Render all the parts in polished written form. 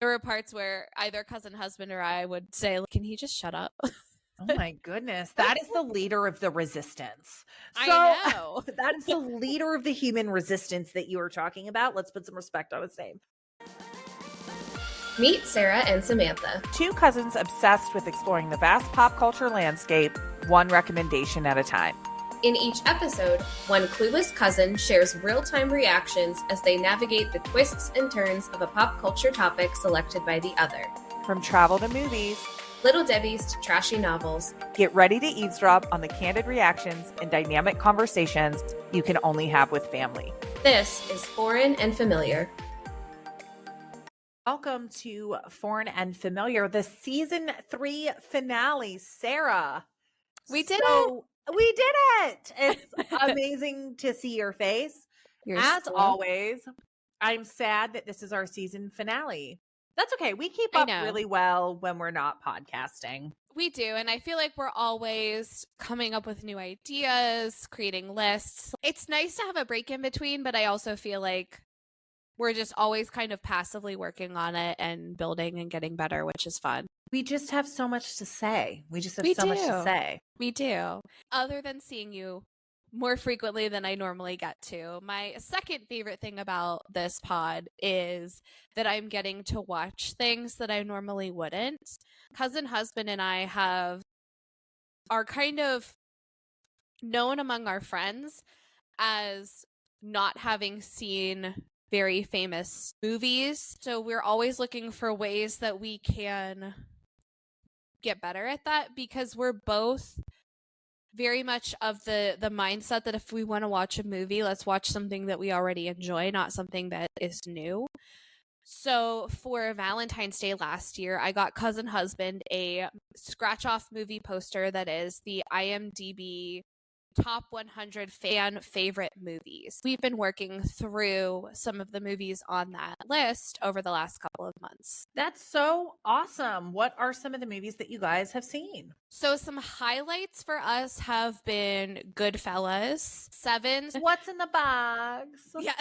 There were parts where either cousin husband or I would say, can he just shut up? Oh my goodness. That is the leader of the resistance. So I know. that is the leader of the human resistance that you were talking about. Let's put some respect on his name. Meet Sara and Samantha. Two cousins obsessed with exploring the vast pop culture landscape, one recommendation at a time. In each episode, one clueless cousin shares real-time reactions as they navigate the twists and turns of a pop culture topic selected by the other. From travel to movies, Little Debbie's to trashy novels. Get ready to eavesdrop on the candid reactions and dynamic conversations you can only have with family. This is Foreign and Familiar. Welcome to Foreign and Familiar, the season 3 finale. Sara, We did it. We did it. It's amazing to see your face. As always, I'm sad that this is our season finale. That's okay. We keep up really well when we're not podcasting. We do. And I feel like we're always coming up with new ideas, creating lists. It's nice to have a break in between, but I also feel like we're just always kind of passively working on it and building and getting better, which is fun. We just have so much to say. We just have so much to say. We do. Other than seeing you more frequently than I normally get to, my second favorite thing about this pod is that I'm getting to watch things that I normally wouldn't. Cousin husband and I are kind of known among our friends as not having seen very famous movies. So we're always looking for ways that we can get better at that, because we're both very much of the mindset that if we want to watch a movie, let's watch something that we already enjoy, not something that is new. So for Valentine's Day last year, I got cousin husband a scratch off movie poster that is the IMDb top 100 fan favorite movies. We've been working through some of the movies on that list over the last couple of months. That's so awesome. What are some of the movies that you guys have seen? So some highlights for us have been Goodfellas, Seven. What's in the box? Yeah.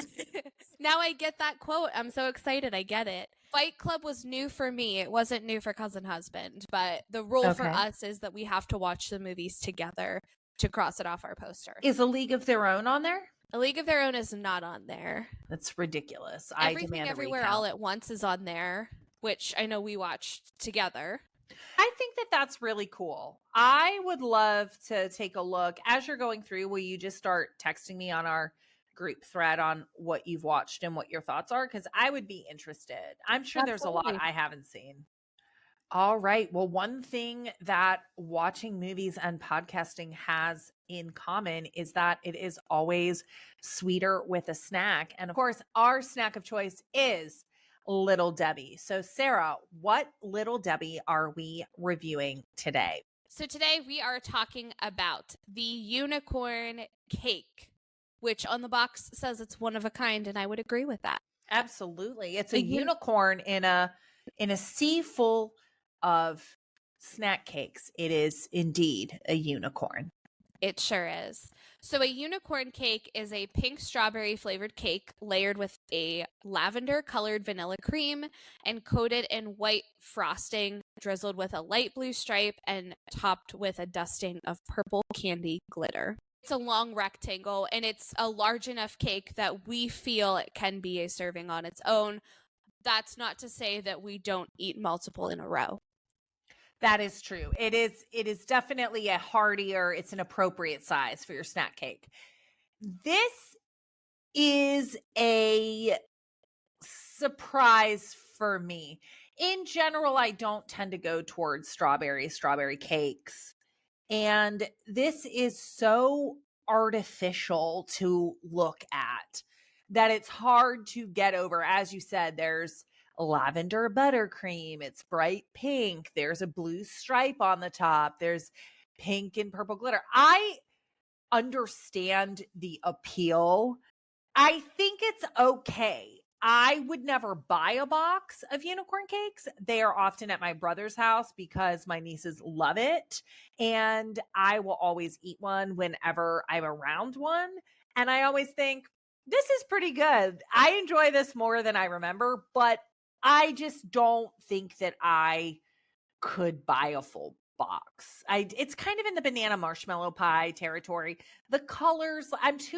Now I get that quote. I'm so excited. I get it. Fight Club was new for me. It wasn't new for cousin husband, but the rule for us is that we have to watch the movies together to cross it off our poster. Is A League of Their Own on there? A League of Their Own is not on there. That's ridiculous. Everything Everywhere All at Once is on there, which I know we watched together. I think that that's really cool. I would love to take a look. As you're going through, will you just start texting me on our group thread on what you've watched and what your thoughts are? Because I would be interested. I'm sure there's a lot I haven't seen. All right. Well, one thing that watching movies and podcasting has in common is that it is always sweeter with a snack. And of course, our snack of choice is Little Debbie. So Sara, what Little Debbie are we reviewing today? So today we are talking about the unicorn cake, which on the box says it's one of a kind, and I would agree with that. Absolutely. It's a unicorn in a sea full of snack cakes. It is indeed a unicorn. It sure is. So a unicorn cake is a pink strawberry flavored cake layered with a lavender colored vanilla cream and coated in white frosting, drizzled with a light blue stripe and topped with a dusting of purple candy glitter. It's a long rectangle, and it's a large enough cake that we feel it can be a serving on its own. That's not to say that we don't eat multiple in a row. That is true. It is definitely a heartier, it's an appropriate size for your snack cake. This is a surprise for me. In general, I don't tend to go towards strawberry cakes. And this is so artificial to look at that it's hard to get over. As you said, there's lavender buttercream. It's bright pink. There's a blue stripe on the top. There's pink and purple glitter. I understand the appeal. I think it's okay. I would never buy a box of unicorn cakes. They are often at my brother's house because my nieces love it. And I will always eat one whenever I'm around one. And I always think, this is pretty good. I enjoy this more than I remember, but I just don't think that I could buy a full box. It's kind of in the banana marshmallow pie territory. The colors, I'm just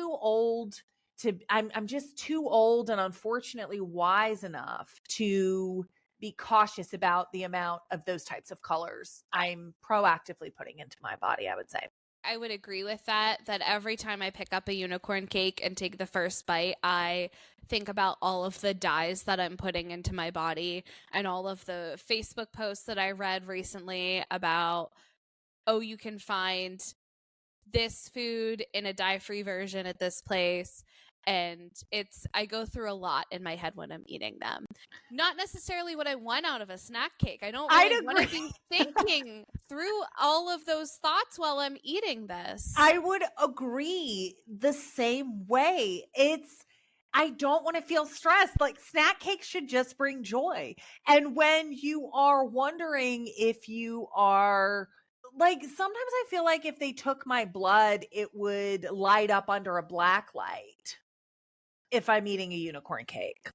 too old and unfortunately wise enough to be cautious about the amount of those types of colors I'm proactively putting into my body, I would say. I would agree with that every time I pick up a unicorn cake and take the first bite, I think about all of the dyes that I'm putting into my body and all of the Facebook posts that I read recently about, oh, you can find this food in a dye-free version at this place. And I go through a lot in my head when I'm eating them. Not necessarily what I want out of a snack cake. I don't really want to be thinking through all of those thoughts while I'm eating this. I would agree the same way. I don't want to feel stressed. Like, snack cakes should just bring joy. And when you are wondering if you are, like, sometimes I feel like if they took my blood, it would light up under a black light if I'm eating a unicorn cake.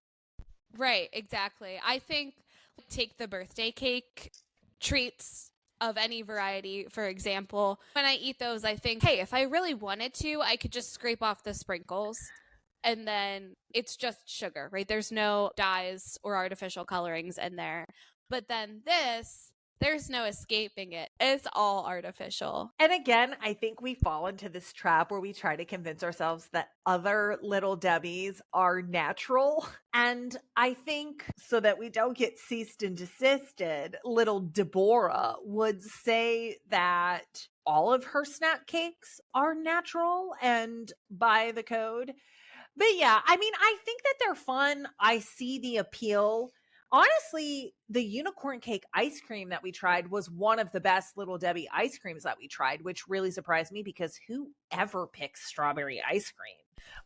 Right, exactly. I think take the birthday cake treats of any variety, for example. When I eat those, I think, hey, if I really wanted to, I could just scrape off the sprinkles and then it's just sugar, right? There's no dyes or artificial colorings in there. But then this, there's no escaping it. It's all artificial. And again, I think we fall into this trap where we try to convince ourselves that other little Debbies are natural. And I think so that we don't get ceased and desisted, little Deborah would say that all of her snack cakes are natural and by the code. But yeah, I mean, I think that they're fun. I see the appeal. Honestly, the unicorn cake ice cream that we tried was one of the best Little Debbie ice creams that we tried, which really surprised me because who ever picks strawberry ice cream?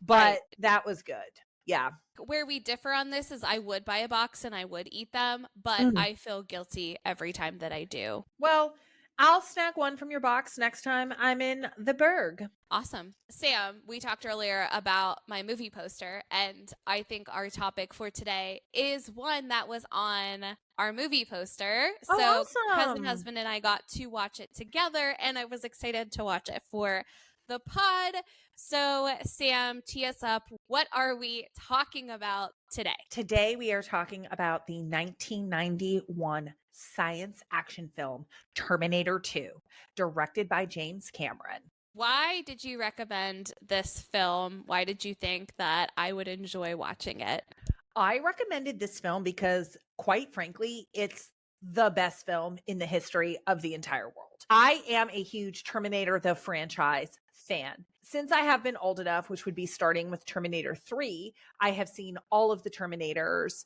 But that was good. Yeah. Where we differ on this is I would buy a box and I would eat them, but I feel guilty every time that I do. Well, I'll snack one from your box next time I'm in the Berg. Awesome. Sam, we talked earlier about my movie poster, and I think our topic for today is one that was on our movie poster. Oh, so awesome. Cousin Husband and I got to watch it together, and I was excited to watch it for the pod. So Sam, tee us up. What are we talking about today? Today we are talking about the 1991 science action film Terminator 2, directed by James Cameron. Why did you recommend this film? Why did you think that I would enjoy watching it? I recommended this film because, quite frankly, it's the best film in the history of the entire world. I am a huge Terminator the franchise fan. Since I have been old enough, which would be starting with Terminator 3, I have seen all of the Terminators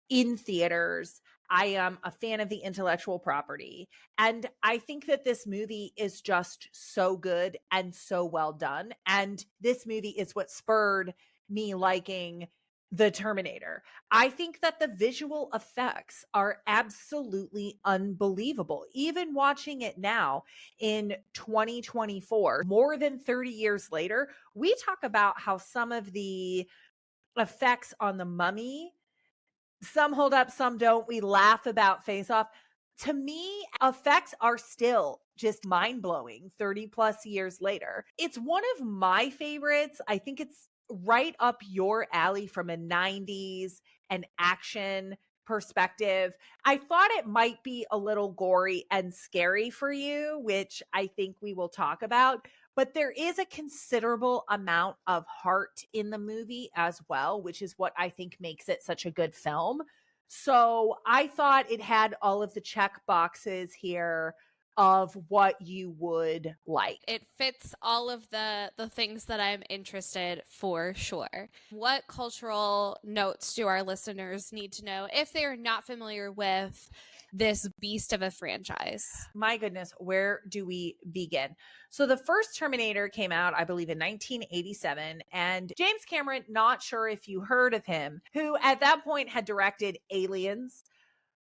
in theaters. I am a fan of the intellectual property. And I think that this movie is just so good and so well done. And this movie is what spurred me liking the Terminator. I think that the visual effects are absolutely unbelievable. Even watching it now in 2024, more than 30 years later, we talk about how some of the effects on the Mummy, some hold up, some don't. We laugh about Face Off. To me, effects are still just mind-blowing 30 plus years later. It's one of my favorites. I think it's right up your alley from a 90s and action perspective. I thought it might be a little gory and scary for you, which I think we will talk about. But there is a considerable amount of heart in the movie as well, which is what I think makes it such a good film. So I thought it had all of the check boxes here of what you would like. It fits all of the things that I'm interested for sure. What cultural notes do our listeners need to know if they're not familiar with this beast of a franchise? My goodness, where do we begin? So the first Terminator came out, I believe, in 1987. And James Cameron, not sure if you heard of him, who at that point had directed Aliens,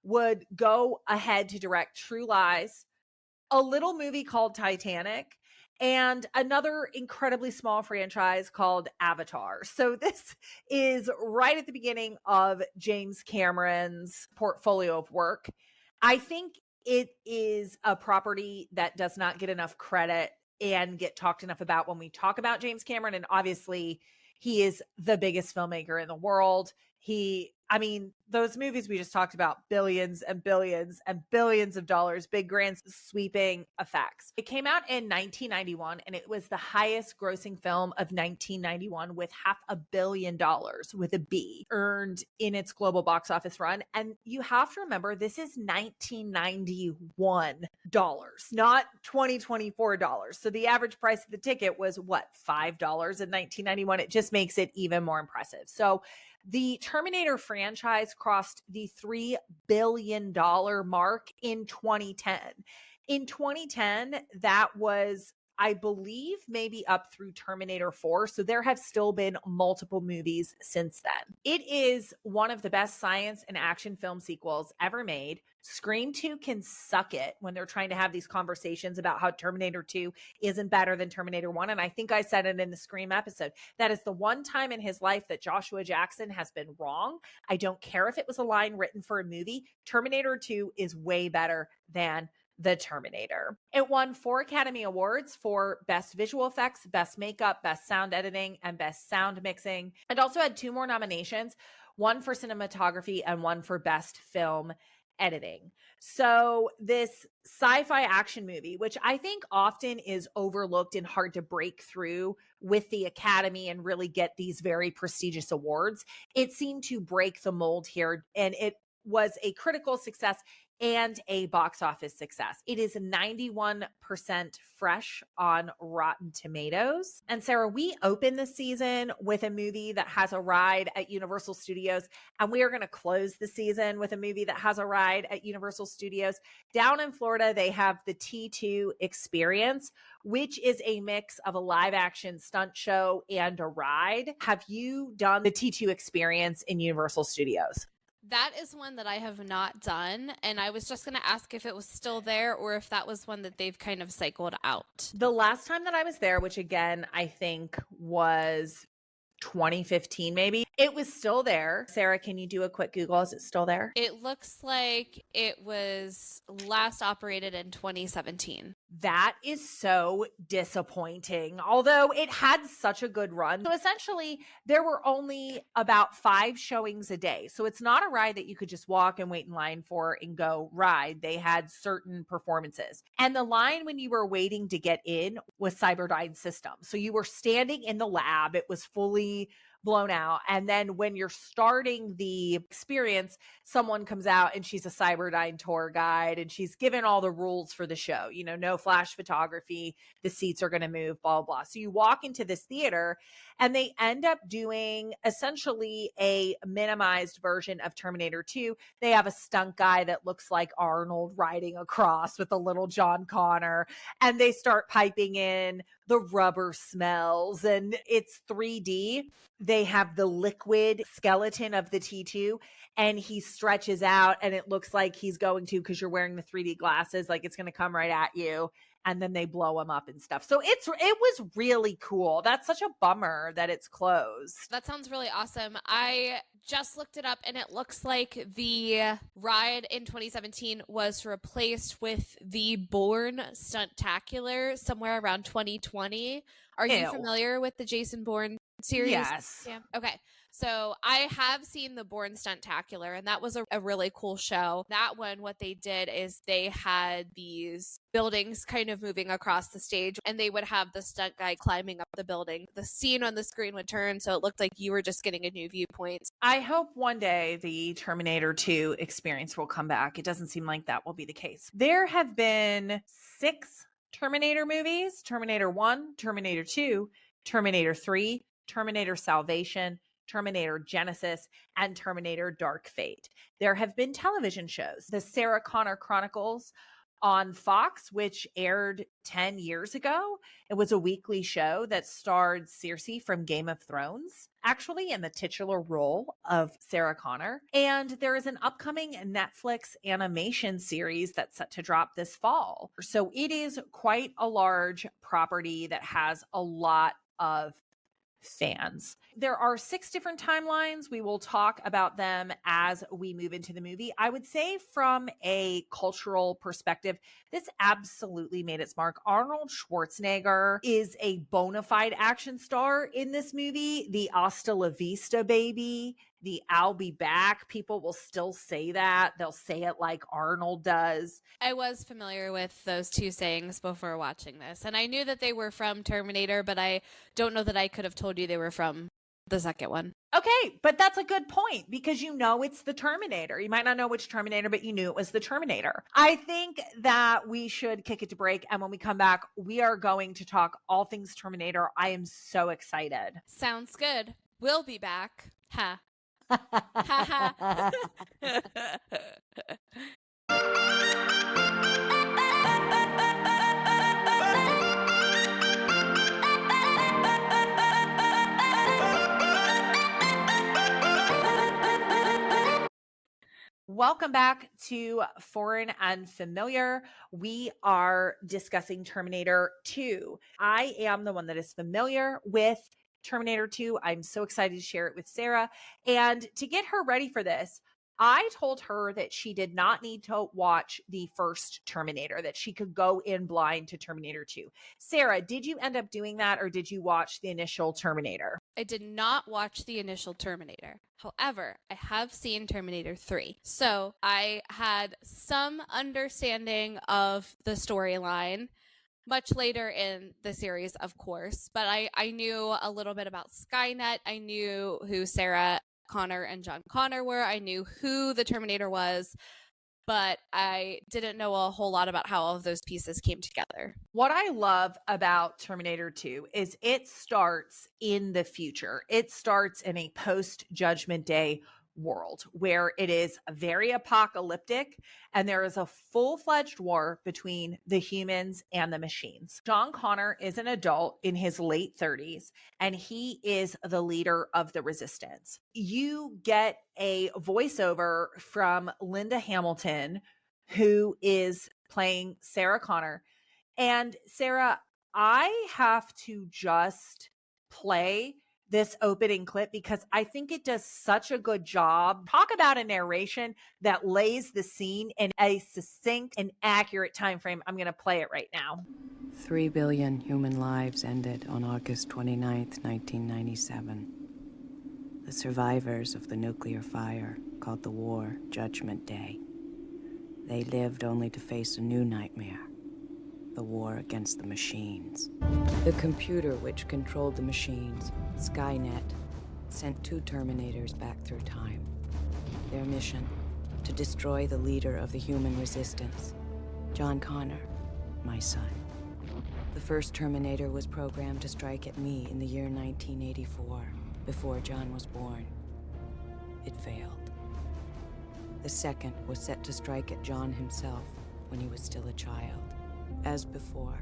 would go ahead to direct True Lies, a little movie called Titanic, and another incredibly small franchise called Avatar. So this is right at the beginning of James Cameron's portfolio of work. I think it is a property that does not get enough credit and get talked enough about when we talk about James Cameron. And obviously, he is the biggest filmmaker in the world. Those movies we just talked about, billions and billions and billions of dollars, big, grand, sweeping effects. It came out in 1991, and it was the highest grossing film of 1991 with $500 million with a B earned in its global box office run. And you have to remember, this is 1991 dollars, not 2024 dollars. So the average price of the ticket was what, $5 in 1991? It just makes it even more impressive. So the Terminator franchise crossed the $3 billion mark in 2010. In 2010, that was, I believe, maybe up through Terminator 4. So there have still been multiple movies since then. It is one of the best science and action film sequels ever made. Scream 2 can suck it when they're trying to have these conversations about how Terminator 2 isn't better than Terminator 1. And I think I said it in the Scream episode. That is the one time in his life that Joshua Jackson has been wrong. I don't care if it was a line written for a movie. Terminator 2 is way better than The Terminator. It won 4 Academy Awards for Best Visual Effects, Best Makeup, Best Sound Editing, and Best Sound Mixing. It also had 2 more nominations, one for cinematography and one for Best Film Editing. So this sci-fi action movie, which I think often is overlooked and hard to break through with the Academy and really get these very prestigious awards, it seemed to break the mold here, and it was a critical success and a box office success. It is 91% fresh on Rotten Tomatoes. And Sara, we open the season with a movie that has a ride at Universal Studios, and we are going to close the season with a movie that has a ride at Universal Studios. Down in Florida, they have the T2 Experience, which is a mix of a live action stunt show and a ride. Have you done the T2 Experience in Universal Studios? That is one that I have not done, and I was just going to ask if it was still there or if that was one that they've kind of cycled out. The last time that I was there, which again, I think was 2015 maybe, it was still there. Sara, can you do a quick Google? Is it still there? It looks like it was last operated in 2017. That is so disappointing, although it had such a good run. So essentially, there were only about 5 showings a day. So it's not a ride that you could just walk and wait in line for and go ride. They had certain performances. And the line when you were waiting to get in was Cyberdyne system. So you were standing in the lab. It was fully blown out. And then when you're starting the experience, someone comes out and she's a Cyberdyne tour guide and she's given all the rules for the show. You know, no flash photography, the seats are going to move, blah, blah, blah. So you walk into this theater and they end up doing essentially a minimized version of Terminator 2. They have a stunt guy that looks like Arnold riding across with a little John Connor, and they start piping in the rubber smells, and it's 3D. They have the liquid skeleton of the T2 and he stretches out and it looks like he's going to, because you're wearing the 3D glasses, like it's going to come right at you. And then they blow him up and stuff. So it was really cool. That's such a bummer that it's closed. That sounds really awesome. I just looked it up and it looks like the ride in 2017 was replaced with the Bourne Stuntacular somewhere around 2020. Are you familiar with the Jason Bourne series? Yes. Yeah. Okay. So I have seen the Bourne Stuntacular, and that was a really cool show. That one, what they did is they had these buildings kind of moving across the stage, and they would have the stunt guy climbing up the building. The scene on the screen would turn, so it looked like you were just getting a new viewpoint. I hope one day the Terminator 2 experience will come back. It doesn't seem like that will be the case. There have been 6 Terminator movies: Terminator 1, Terminator 2, Terminator 3, Terminator Salvation, Terminator Genesis, and Terminator Dark Fate. There have been television shows. The Sarah Connor Chronicles on Fox, which aired 10 years ago. It was a weekly show that starred Cersei from Game of Thrones, actually, in the titular role of Sarah Connor. And there is an upcoming Netflix animation series that's set to drop this fall. So it is quite a large property that has a lot of fans. There are 6 different timelines. We will talk about them as we move into the movie. I would say from a cultural perspective, this absolutely made its mark. Arnold Schwarzenegger is a bona fide action star in this movie. The hasta la vista, baby. The I'll be back. People will still say that. They'll say it like Arnold does. I was familiar with those 2 sayings before watching this, and I knew that they were from Terminator, but I don't know that I could have told you they were from the second one. Okay, but that's a good point because you know it's the Terminator. You might not know which Terminator, but you knew it was the Terminator. I think that we should kick it to break, and when we come back, we are going to talk all things Terminator. I am so excited. Sounds good. We'll be back. Ha. Ha ha. Welcome back to Foreign and Familiar. We are discussing Terminator 2. I am the one that is familiar with Terminator 2. I'm so excited to share it with Sara. And to get her ready for this, I told her that she did not need to watch the first Terminator, that she could go in blind to Terminator 2. Sara, did you end up doing that, or did you watch the initial Terminator? I did not watch the initial Terminator. However, I have seen Terminator 3. So I had some understanding of the storyline much later in the series, of course, but I knew a little bit about Skynet. I knew who Sarah Connor and John Connor were. I knew who the Terminator was, but I didn't know a whole lot about how all of those pieces came together. What I love about Terminator 2 is it starts in the future. It starts in a post-Judgment Day world where it is very apocalyptic and there is a full-fledged war between the humans and the machines. John Connor is an adult in his late 30s and he is the leader of the resistance. You get a voiceover from Linda Hamilton, who is playing Sarah Connor. And Sara, I have to just play this opening clip because I think it does such a good job. Talk about a narration that lays the scene in a succinct and accurate time frame. I'm going to play it right now. 3 billion human lives ended on August 29th, 1997. The survivors of the nuclear fire called the war Judgment Day. They lived only to face a new nightmare. The war against the machines. The computer which controlled the machines, Skynet, sent 2 Terminators back through time. Their mission, to destroy the leader of the human resistance, John Connor, my son. The first Terminator was programmed to strike at me in the year 1984, before John was born. It failed. The second was set to strike at John himself when he was still a child. As before,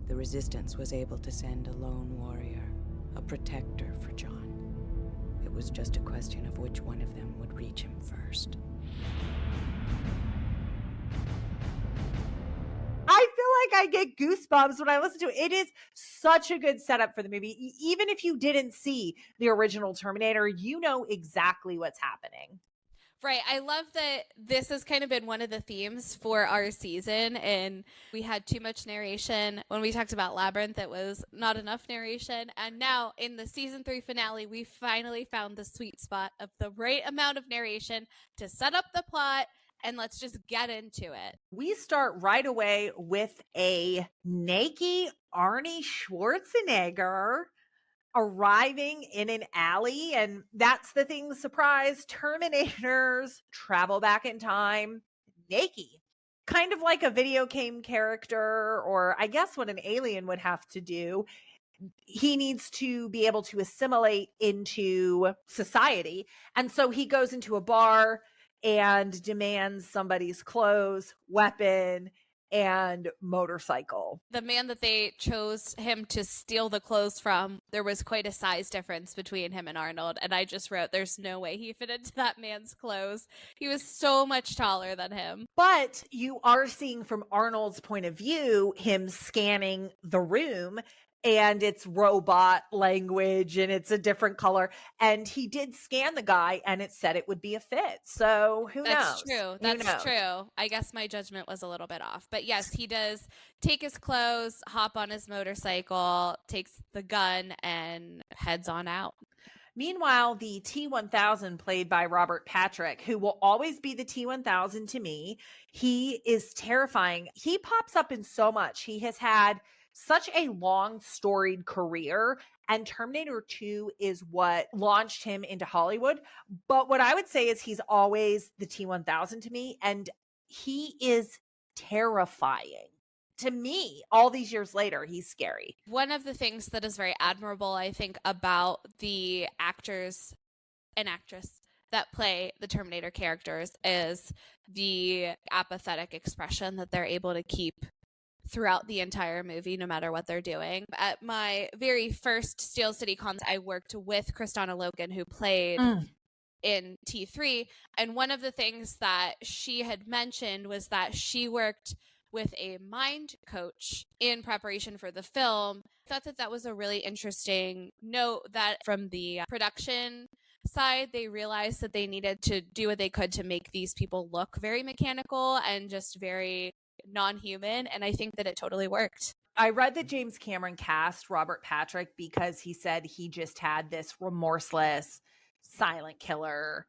the Resistance was able to send a lone warrior, a protector for John. It was just a question of which one of them would reach him first. I feel like I get goosebumps when I listen to it. It is such a good setup for the movie. Even if you didn't see the original Terminator, you know exactly what's happening. Right. I love that this has kind of been one of the themes for our season. And we had too much narration. When we talked about Labyrinth, it was not enough narration. And now in the season 3 finale, we finally found the sweet spot of the right amount of narration to set up the plot. And let's just get into it. We start right away with a naked Arnie Schwarzenegger arriving in an alley. And that's the thing, the surprise, Terminators travel back in time naked. Kind of like a video game character, or I guess what an alien would have to do. He needs to be able to assimilate into society. And so he goes into a bar and demands somebody's clothes, weapon, and motorcycle. The man that they chose him to steal the clothes from, there was quite a size difference between him and Arnold. And I just wrote, there's no way he fit into that man's clothes. He was so much taller than him. But you are seeing from Arnold's point of view, him scanning the room, and it's robot language and it's a different color. And he did scan the guy and it said it would be a fit. So who knows? That's true. That's true. I guess my judgment was a little bit off. But yes, he does take his clothes, hop on his motorcycle, takes the gun, and heads on out. Meanwhile, the T-1000, played by Robert Patrick, who will always be the T-1000 to me, he is terrifying. He pops up in so much. He has had such a long storied career, and Terminator 2 is what launched him into Hollywood. But what I would say is he's always the T-1000 to me, and he is terrifying. To me, all these years later, he's scary. One of the things that is very admirable, I think, about the actors and actress that play the Terminator characters is the apathetic expression that they're able to keep throughout the entire movie, no matter what they're doing. At my very first Steel City Cons, I worked with Kristanna Logan, who played in T3. And one of the things that she had mentioned was that she worked with a mind coach in preparation for the film. I thought that that was a really interesting note, that from the production side, they realized that they needed to do what they could to make these people look very mechanical and just very non-human, and I think that it totally worked. I read that James Cameron cast Robert Patrick because he said he just had this remorseless silent killer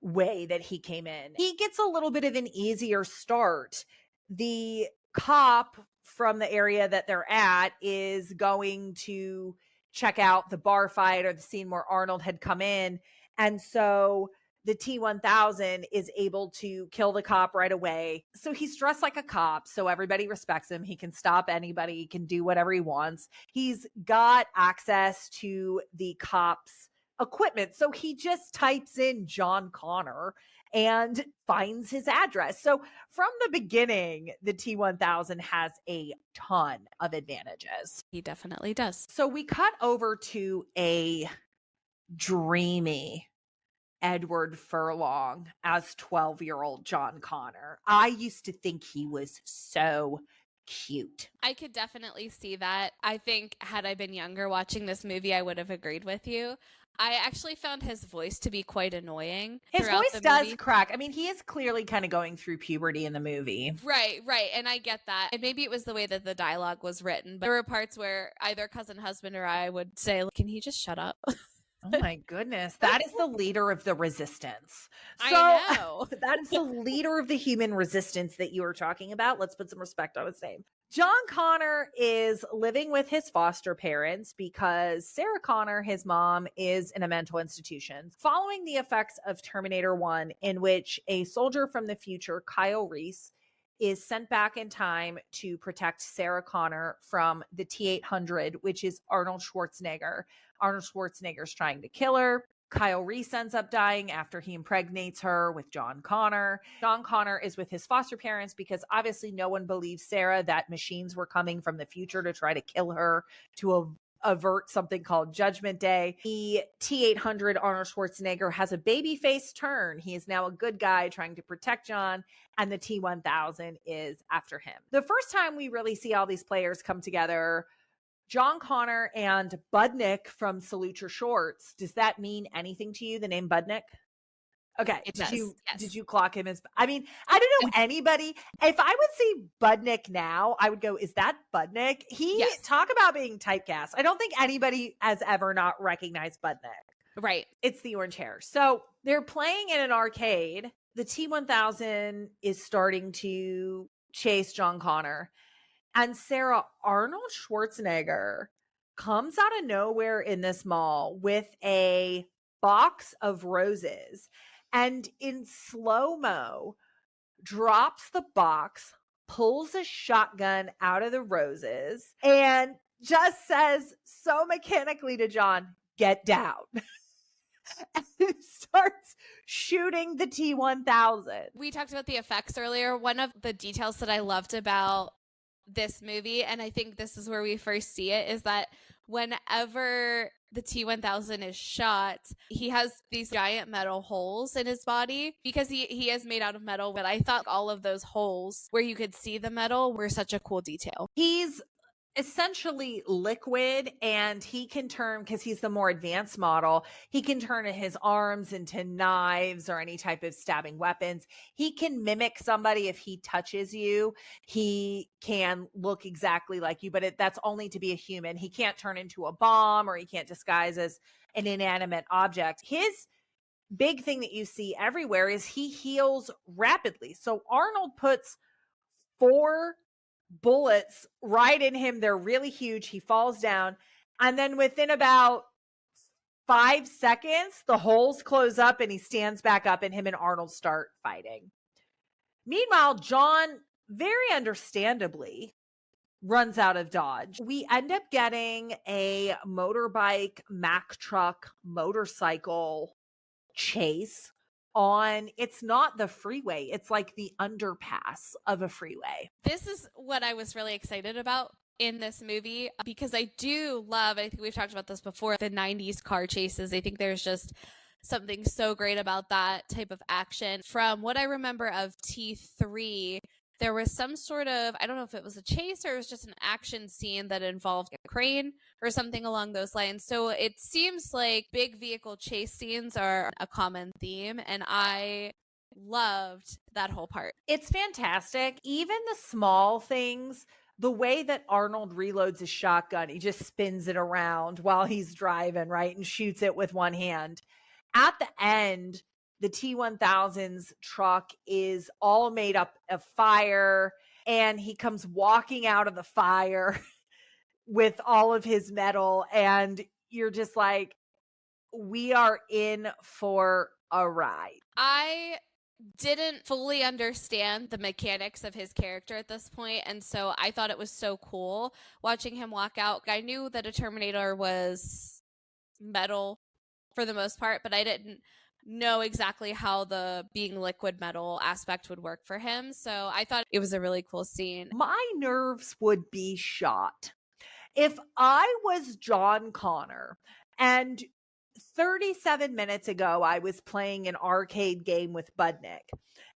way that he came in. He gets a little bit of an easier start. The cop from the area that they're at is going to check out the bar fight or the scene where Arnold had come in, and so the T-1000 is able to kill the cop right away. So he's dressed like a cop, so everybody respects him. He can stop anybody. He can do whatever he wants. He's got access to the cop's equipment. So he just types in John Connor and finds his address. So from the beginning, the T-1000 has a ton of advantages. He definitely does. So we cut over to a dreamy Edward Furlong as 12-year-old John Connor. I used to think he was so cute. I could definitely see that. I think had I been younger watching this movie, I would have agreed with you. I actually found his voice to be quite annoying. His voice does crack. I mean, he is clearly kind of going through puberty in the movie. Right. And I get that. And maybe it was the way that the dialogue was written, but there were parts where either cousin, husband, or I would say, can he just shut up? Oh my goodness. That is the leader of the resistance. So, I know. That is the leader of the human resistance that you were talking about. Let's put some respect on his name. John Connor is living with his foster parents because Sarah Connor, his mom, is in a mental institution following the effects of Terminator 1, in which a soldier from the future, Kyle Reese, is sent back in time to protect Sarah Connor from the T-800, which is Arnold Schwarzenegger. Arnold Schwarzenegger's trying to kill her. Kyle Reese ends up dying after he impregnates her with John Connor. John Connor is with his foster parents because obviously no one believes Sarah that machines were coming from the future to try to kill her, to avert something called Judgment Day. The T-800, Arnold Schwarzenegger, has a babyface turn. He is now a good guy trying to protect John, and the T-1000 is after him. The first time we really see all these players come together, John Connor and Budnick from Salute Your Shorts. Does that mean anything to you, the name Budnick? Okay. Did you clock him as, I mean, I don't know anybody. If I would see Budnick now, I would go, is that Budnick? Talk about being typecast. I don't think anybody has ever not recognized Budnick. Right. It's the orange hair. So they're playing in an arcade. The T-1000 is starting to chase John Connor. And Sarah, Arnold Schwarzenegger comes out of nowhere in this mall with a box of roses and in slow-mo drops the box, pulls a shotgun out of the roses, and just says so mechanically to John, get down. and starts shooting the T-1000. We talked about the effects earlier. One of the details that I loved about this movie, and I think this is where we first see it, is that whenever the T-1000 is shot, he has these giant metal holes in his body because he is made out of metal. But I thought all of those holes where you could see the metal were such a cool detail. He's essentially liquid, and he can turn, because he's the more advanced model, he can turn his arms into knives or any type of stabbing weapons. He can mimic somebody. If he touches you, he can look exactly like you, but that's only to be a human. He can't turn into a bomb, or he can't disguise as an inanimate object. His big thing that you see everywhere is he heals rapidly. So Arnold puts 4 bullets right in him. They're really huge. He falls down. And then within about 5 seconds, the holes close up and he stands back up, and him and Arnold start fighting. Meanwhile, John, very understandably, runs out of Dodge. We end up getting a motorbike, Mack truck, motorcycle chase on, it's not the freeway, it's like the underpass of a freeway. This is what I was really excited about in this movie, because I do love, I think we've talked about this before, the 90s car chases. I think there's just something so great about that type of action. From what I remember of T3, there was some sort of, I don't know if it was a chase or it was just an action scene that involved a crane or something along those lines. So it seems like big vehicle chase scenes are a common theme, and I loved that whole part. It's fantastic. Even the small things, the way that Arnold reloads his shotgun, he just spins it around while he's driving, right? And shoots it with one hand. At the end, the T-1000's truck is all made up of fire, and he comes walking out of the fire with all of his metal, and you're just like, we are in for a ride. I didn't fully understand the mechanics of his character at this point, and so I thought it was so cool watching him walk out. I knew that a Terminator was metal for the most part, but I didn't know exactly how the being liquid metal aspect would work for him. So I thought it was a really cool scene. My nerves would be shot if I was John Connor and 37 minutes ago I was playing an arcade game with Budnick,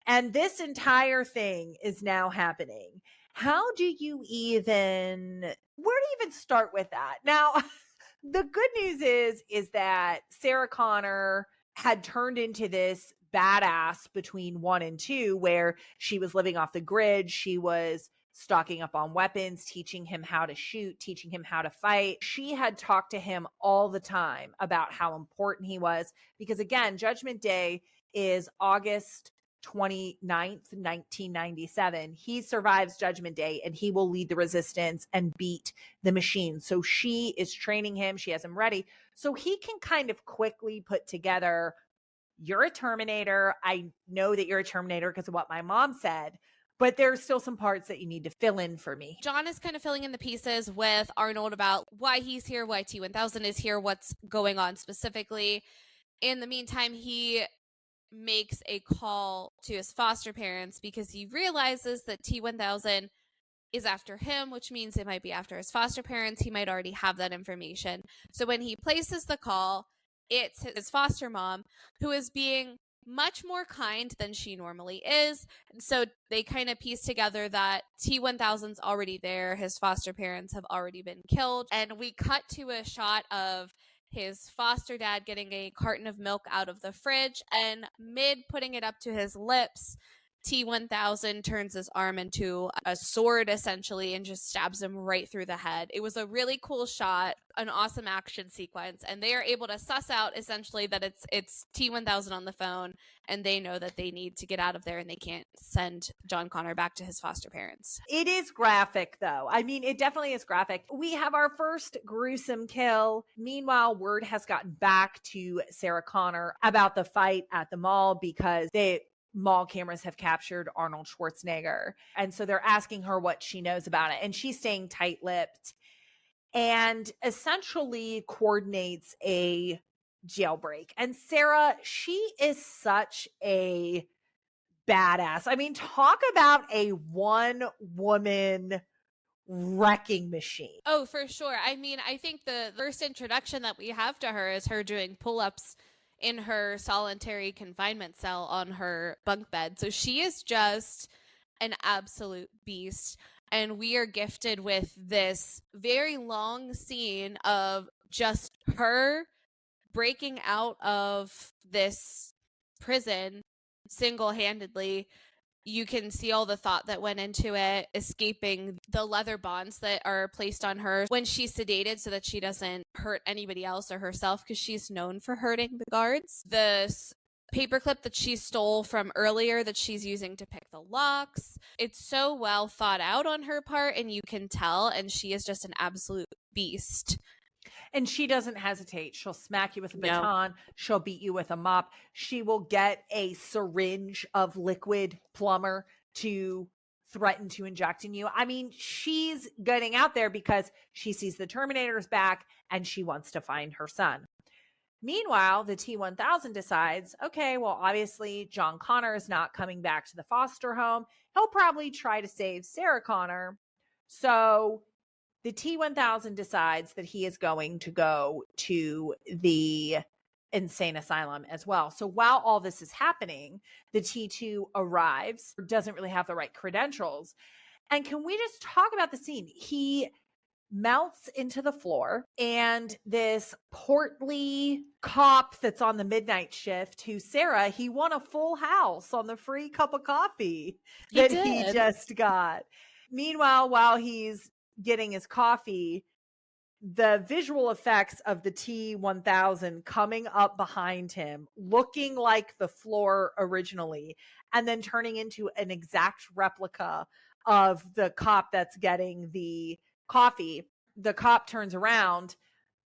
and this entire thing is now happening. How do you even, where to even start with that? Now, the good news is that Sarah Connor had turned into this badass between 1 and 2, where she was living off the grid. She was stocking up on weapons, teaching him how to shoot, teaching him how to fight. She had talked to him all the time about how important he was, because again, Judgment Day is August 29th, 1997. He survives Judgment Day and he will lead the resistance and beat the machine. So she is training him. She has him ready. So he can kind of quickly put together, you're a Terminator. I know that you're a Terminator because of what my mom said, but there's still some parts that you need to fill in for me. John is kind of filling in the pieces with Arnold about why he's here, why T-1000 is here, what's going on specifically. In the meantime, he makes a call to his foster parents because he realizes that T-1000 is after him, which means it might be after his foster parents. He might already have that information. So when he places the call, it's his foster mom who is being much more kind than she normally is. So they kind of piece together that T-1000's already there. His foster parents have already been killed. And we cut to a shot of his foster dad getting a carton of milk out of the fridge, and mid putting it up to his lips, T-1000 turns his arm into a sword essentially and just stabs him right through the head. It was a really cool shot, an awesome action sequence, and they are able to suss out essentially that it's T-1000 on the phone, and they know that they need to get out of there and they can't send John Connor back to his foster parents. It is graphic though. I mean, it definitely is graphic. We have our first gruesome kill. Meanwhile, word has gotten back to Sarah Connor about the fight at the mall because mall cameras have captured Arnold Schwarzenegger. And so they're asking her what she knows about it. And she's staying tight-lipped and essentially coordinates a jailbreak. And Sara, she is such a badass. I mean, talk about a one-woman wrecking machine. Oh, for sure. I mean, I think the first introduction that we have to her is her doing pull-ups in her solitary confinement cell on her bunk bed. So she is just an absolute beast. And we are gifted with this very long scene of just her breaking out of this prison single-handedly. You can see all the thought that went into it, escaping the leather bonds that are placed on her when she's sedated so that she doesn't hurt anybody else or herself, because she's known for hurting the guards. The paperclip that she stole from earlier that she's using to pick the locks. It's so well thought out on her part, and you can tell, and she is just an absolute beast. And she doesn't hesitate. She'll smack you with a baton. She'll beat you with a mop. She will get a syringe of liquid plumber to threaten to inject in you. I mean, she's getting out there because she sees the Terminator's back and she wants to find her son. Meanwhile, the T-1000 decides, okay, well, obviously John Connor is not coming back to the foster home. He'll probably try to save Sarah Connor. So the T-1000 decides that he is going to go to the insane asylum as well. So while all this is happening, the T2 arrives, doesn't really have the right credentials. And can we just talk about the scene? He melts into the floor, and this portly cop that's on the midnight shift, who Sara, he won a full house on the free cup of coffee that he just got. Meanwhile, while he's getting his coffee, the visual effects of the T-1000 coming up behind him, looking like the floor originally, and then turning into an exact replica of the cop that's getting the coffee. The cop turns around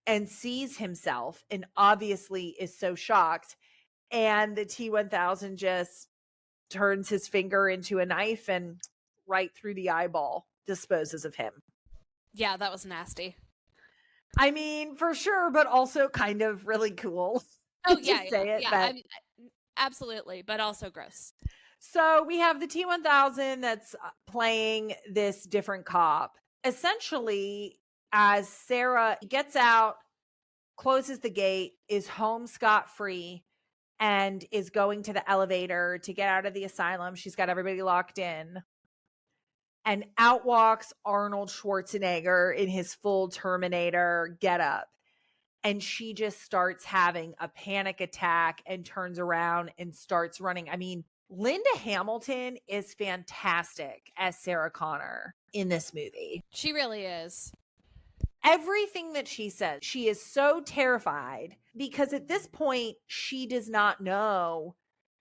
and sees himself and obviously is so shocked. And the T-1000 just turns his finger into a knife and right through the eyeball disposes of him. Yeah, that was nasty. I mean, for sure, but also kind of really cool. Oh, yeah, absolutely, but also gross. So we have the T-1000 that's playing this different cop. Essentially, as Sara gets out, closes the gate, is home scot-free, and is going to the elevator to get out of the asylum. She's got everybody locked in. And out walks Arnold Schwarzenegger in his full Terminator getup. And she just starts having a panic attack and turns around and starts running. I mean, Linda Hamilton is fantastic as Sarah Connor in this movie. She really is. Everything that she says, she is so terrified because at this point, she does not know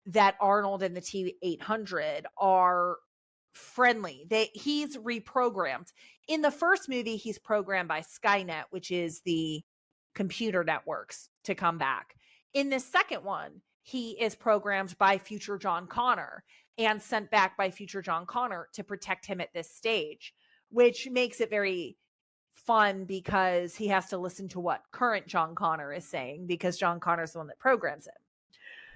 that Arnold and the T-800 are friendly. He's reprogrammed. In the first movie, he's programmed by Skynet, which is the computer networks, to come back. In the second one, he is programmed by future John Connor and sent back by future John Connor to protect him at this stage, which makes it very fun because he has to listen to what current John Connor is saying because John Connor's the one that programs him.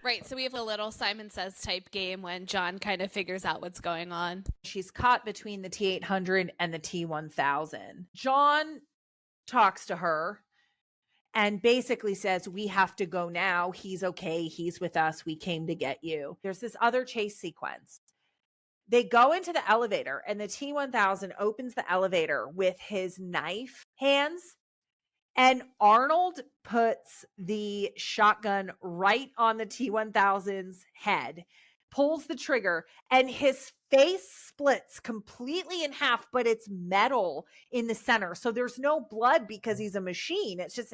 Right, so we have a little Simon Says type game when John kind of figures out what's going on. She's caught between the T-800 and the T-1000. John talks to her and basically says, we have to go now. He's okay. He's with us. We came to get you. There's this other chase sequence. They go into the elevator and the T-1000 opens the elevator with his knife hands. And Arnold puts the shotgun right on the T-1000's head, pulls the trigger, and his face splits completely in half, but it's metal in the center. So there's no blood because he's a machine. It's just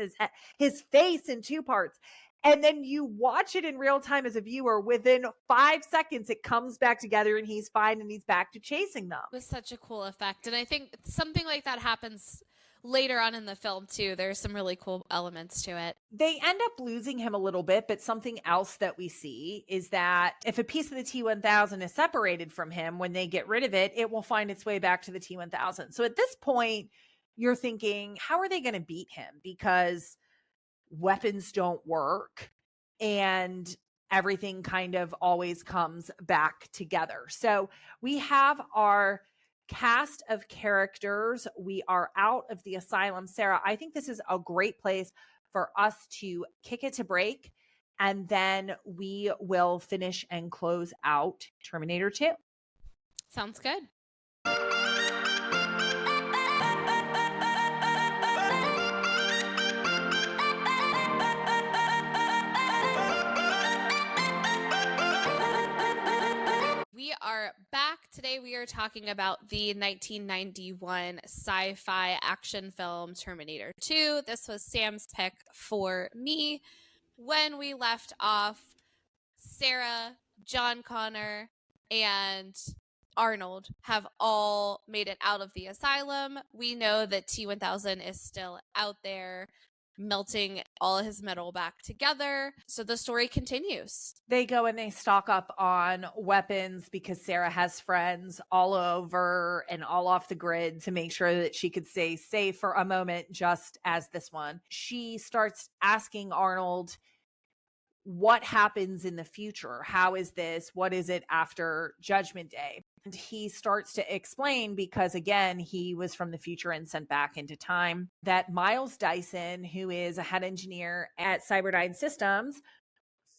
his face in two parts. And then you watch it in real time as a viewer. Within 5 seconds, it comes back together and he's fine and he's back to chasing them. It was such a cool effect. And I think something like that happens later on in the film too. There's some really cool elements to it. They end up losing him a little bit, but something else that we see is that if a piece of the T-1000 is separated from him, when they get rid of it, it will find its way back to the T-1000. So at this point, you're thinking, how are they going to beat him? Because weapons don't work, and everything kind of always comes back together. So we have our cast of characters. We are out of the asylum. Sara, I think this is a great place for us to kick it to break, and then we will finish and close out Terminator 2. Sounds good. We are back. Today we are talking about the 1991 sci-fi action film Terminator 2. This was Sam's pick for me. When we left off, Sara, John Connor, and Arnold have all made it out of the asylum. We know that T-1000 is still out there melting all his metal back together. So the story continues. They go and they stock up on weapons because Sara has friends all over and all off the grid to make sure that she could stay safe for a moment, just as this one. She starts asking Arnold, what happens in the future? How is this? What is it after Judgment Day? And he starts to explain, because again, he was from the future and sent back into time, that Miles Dyson, who is a head engineer at Cyberdyne Systems,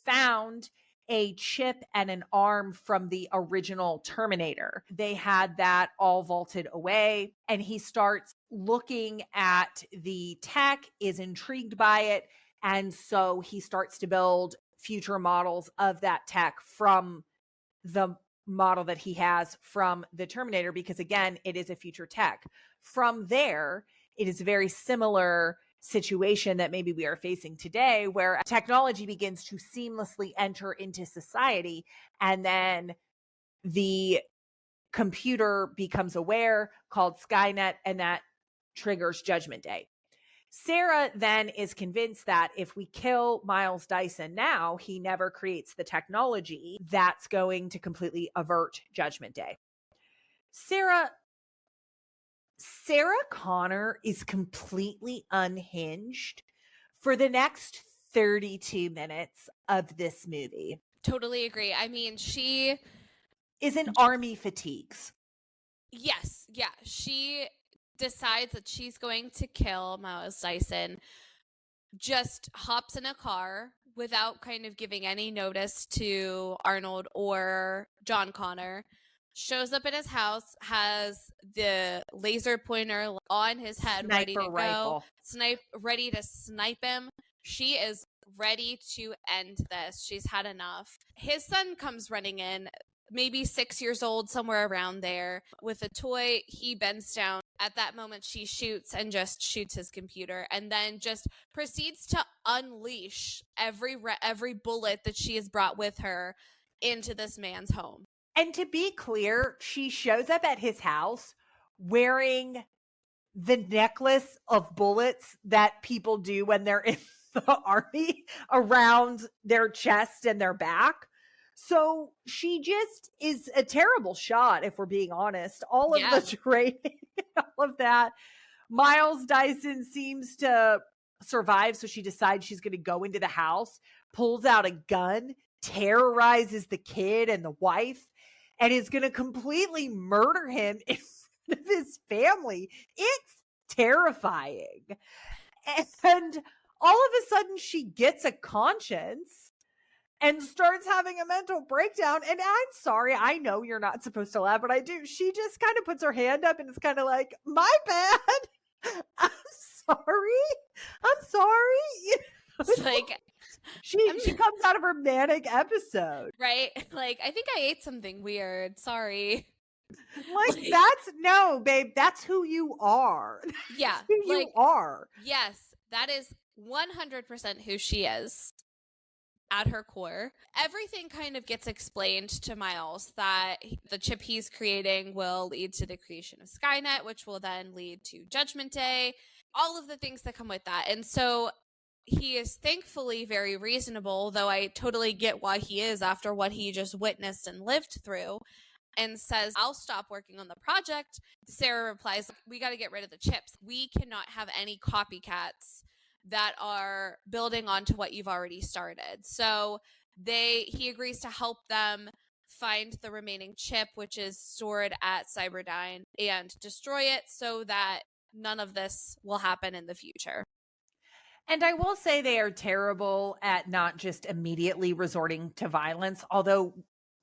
found a chip and an arm from the original Terminator. They had that all vaulted away, and he starts looking at the tech, is intrigued by it, and so he starts to build future models of that tech from the model that he has from the Terminator, because again, it is a future tech. From there, it is a very similar situation that maybe we are facing today, where technology begins to seamlessly enter into society, and then the computer becomes aware, called Skynet, and that triggers Judgment Day. Sara then is convinced that if we kill Miles Dyson now, he never creates the technology that's going to completely avert Judgment Day. Sarah Connor is completely unhinged for the next 32 minutes of this movie. Totally agree. I mean, she is in army fatigues. Yes. Yeah. She decides that she's going to kill Miles Dyson, just hops in a car without kind of giving any notice to Arnold or John Connor, shows up at his house, has the laser pointer on his head, ready to go, ready to snipe him. She is ready to end this. She's had enough. His son comes running in, maybe 6 years old, somewhere around there, with a toy. He bends down. At that moment, she shoots and just shoots his computer, and then just proceeds to unleash every bullet that she has brought with her into this man's home. And to be clear, she shows up at his house wearing the necklace of bullets that people do when they're in the army around their chest and their back. So she just is a terrible shot, if we're being honest. All of the training, all of that. Miles Dyson seems to survive, so she decides she's going to go into the house, pulls out a gun, terrorizes the kid and the wife, and is going to completely murder him in front of his family. It's terrifying. And all of a sudden, she gets a conscience and starts having a mental breakdown. And I'm sorry, I know you're not supposed to laugh, but I do. She just kind of puts her hand up and it's kind of like, my bad. I'm sorry. It's like she comes out of her manic episode. Right? Like, I think I ate something weird. Sorry. Like that's no, babe. That's who you are. Yeah. That's who you are. Yes. That is 100% who she is. At her core, everything kind of gets explained to Miles that the chip he's creating will lead to the creation of Skynet, which will then lead to Judgment Day, all of the things that come with that. And so he is thankfully very reasonable, though I totally get why he is after what he just witnessed and lived through, and says, I'll stop working on the project. Sara replies, we got to get rid of the chips. We cannot have any copycats that are building onto what you've already started. So he agrees to help them find the remaining chip, which is stored at Cyberdyne, and destroy it so that none of this will happen in the future. And I will say they are terrible at not just immediately resorting to violence, although,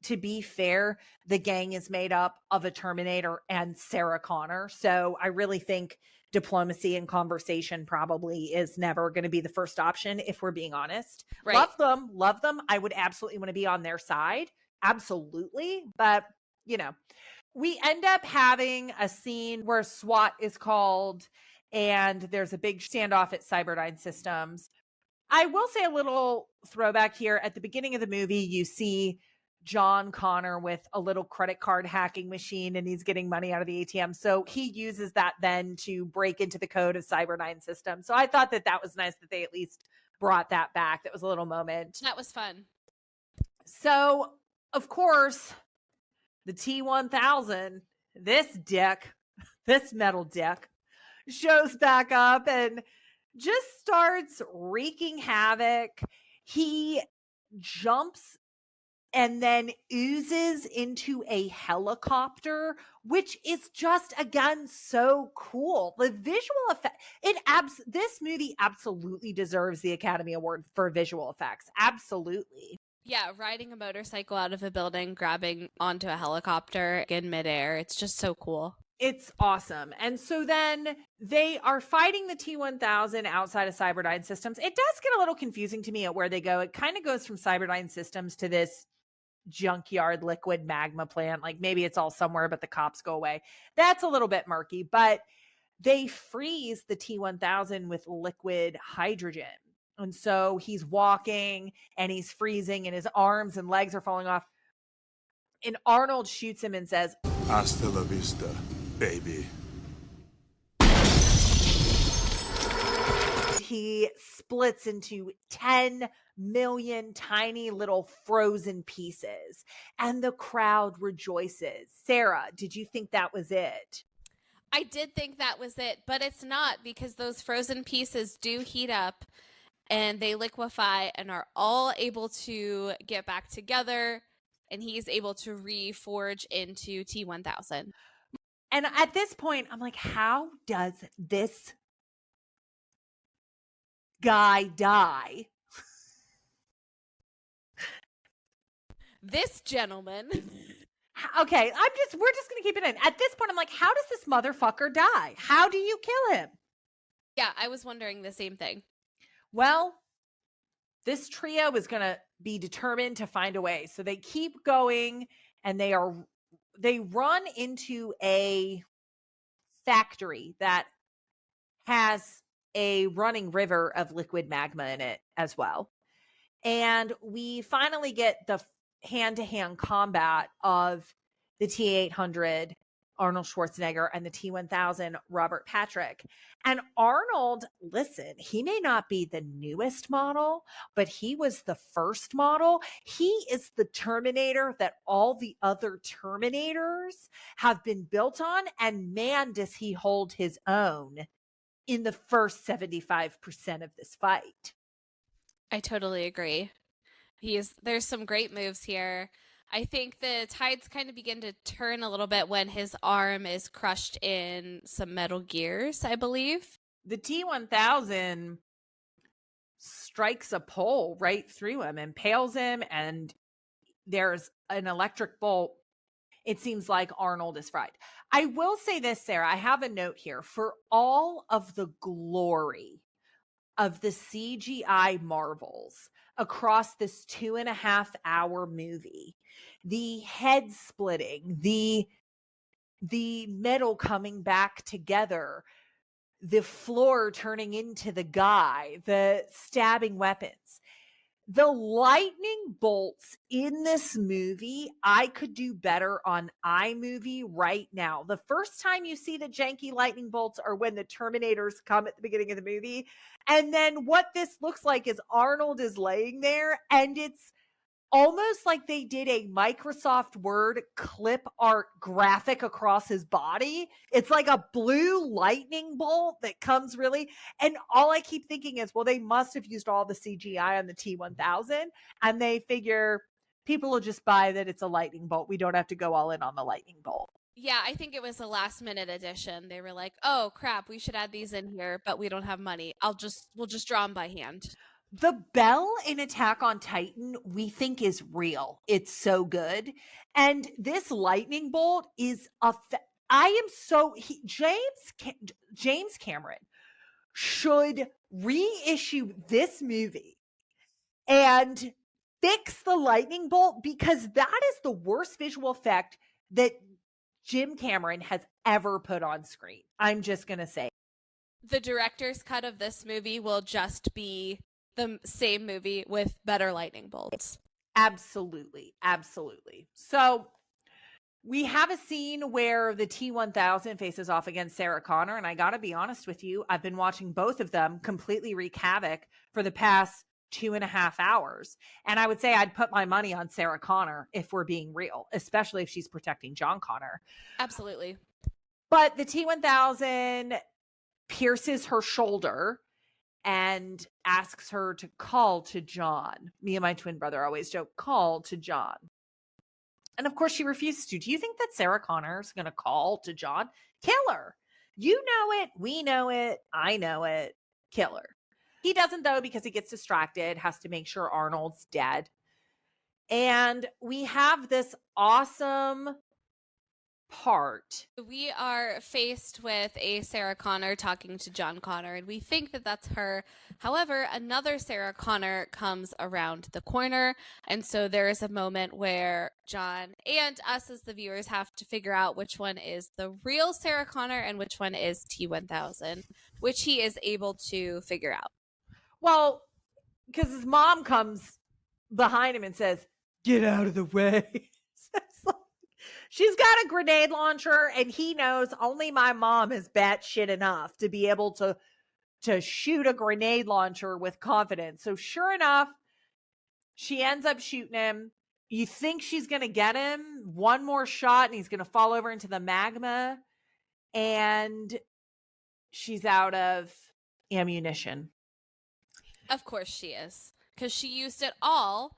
to be fair, the gang is made up of a Terminator and Sarah Connor. So I really think diplomacy and conversation probably is never going to be the first option, if we're being honest. Right. Love them. I would absolutely want to be on their side. Absolutely. But, we end up having a scene where SWAT is called and there's a big standoff at Cyberdyne Systems. I will say a little throwback here. At the beginning of the movie, you see John Connor with a little credit card hacking machine and he's getting money out of the ATM. So he uses that then to break into the code of Cyberdyne Systems. So I thought that was nice that they at least brought that back. That was a little moment. That was fun. So, of course, the T-1000, this metal dick, shows back up and just starts wreaking havoc. He jumps and then oozes into a helicopter, which is just, again, so cool. The visual effect, this movie absolutely deserves the Academy Award for visual effects. Absolutely. Yeah, riding a motorcycle out of a building, grabbing onto a helicopter in midair. It's just so cool. It's awesome. And so then they are fighting the T-1000 outside of Cyberdyne Systems. It does get a little confusing to me at where they go. It kind of goes from Cyberdyne Systems to this junkyard liquid magma plant. Like maybe it's all somewhere, but the cops go away. That's a little bit murky, but they freeze the T-1000 with liquid hydrogen. And so he's walking and he's freezing and his arms and legs are falling off. And Arnold shoots him and says, "Hasta la vista, baby." He splits into 10 million tiny little frozen pieces and the crowd rejoices. Sarah, did you think that was it? I did think that was it, but it's not, because those frozen pieces do heat up and they liquefy and are all able to get back together, and he's able to reforge into T-1000. And at this point, I'm like, how does this guy die? This gentleman. Okay, we're just going to keep it in. At this point, I'm like, how does this motherfucker die? How do you kill him? Yeah, I was wondering the same thing. Well, this trio is going to be determined to find a way. So they keep going and they run into a factory that has a running river of liquid magma in it as well. And we finally get the hand-to-hand combat of the T-800, Arnold Schwarzenegger, and the T-1000, Robert Patrick. And Arnold, listen, he may not be the newest model, but he was the first model. He is the Terminator that all the other Terminators have been built on. And man, does he hold his own in the first 75% of this fight. I totally agree. There's some great moves here. I think the tides kind of begin to turn a little bit when his arm is crushed in some metal gears, I believe. The T-1000 strikes a pole right through him, impales him, and there's an electric bolt. It seems like Arnold is fried. I will say this, Sarah, I have a note here. For all of the glory of the CGI marvels across this 2.5 hour movie, the head splitting, the metal coming back together, the floor turning into the guy, the stabbing weapons, the lightning bolts in this movie, I could do better on iMovie right now. The first time you see the janky lightning bolts are when the Terminators come at the beginning of the movie. And then what this looks like is Arnold is laying there and it's almost like they did a Microsoft Word clip art graphic across his body. It's like a blue lightning bolt that comes really, and all I keep thinking is, well, they must have used all the CGI on the T-1000, and they figure people will just buy that it's a lightning bolt. We don't have to go all in on the lightning bolt. Yeah, I think it was a last minute addition. They were like, "Oh crap, we should add these in here, but we don't have money. We'll just draw them by hand." The bell in Attack on Titan, we think is real. It's so good. And this lightning bolt is James Cameron should reissue this movie and fix the lightning bolt, because that is the worst visual effect that Jim Cameron has ever put on screen. I'm just going to say. The director's cut of this movie will just be the same movie with better lightning bolts. Absolutely. Absolutely. So we have a scene where the T-1000 faces off against Sarah Connor. And I got to be honest with you, I've been watching both of them completely wreak havoc for the past 2.5 hours. And I would say I'd put my money on Sarah Connor if we're being real, especially if she's protecting John Connor. Absolutely. But the T-1000 pierces her shoulder and asks her to call to John. Me and my twin brother always joke, call to John. And of course she refuses to. Do you think that Sarah Connor is going to call to John? Kill her. You know it. We know it. I know it. Kill her. He doesn't, though, because he gets distracted, has to make sure Arnold's dead. And we have this awesome part. We are faced with a Sarah Connor talking to John Connor, and we think that that's her. However, another Sarah Connor comes around the corner, and so there is a moment where John and us as the viewers have to figure out which one is the real Sarah Connor and which one is T-1000, which he is able to figure out. Well, because his mom comes behind him and says, "Get out of the way." She's got a grenade launcher, and he knows only my mom is batshit enough to be able to shoot a grenade launcher with confidence. So sure enough, she ends up shooting him. You think she's going to get him. One more shot, and he's going to fall over into the magma. And she's out of ammunition. Of course she is, because she used it all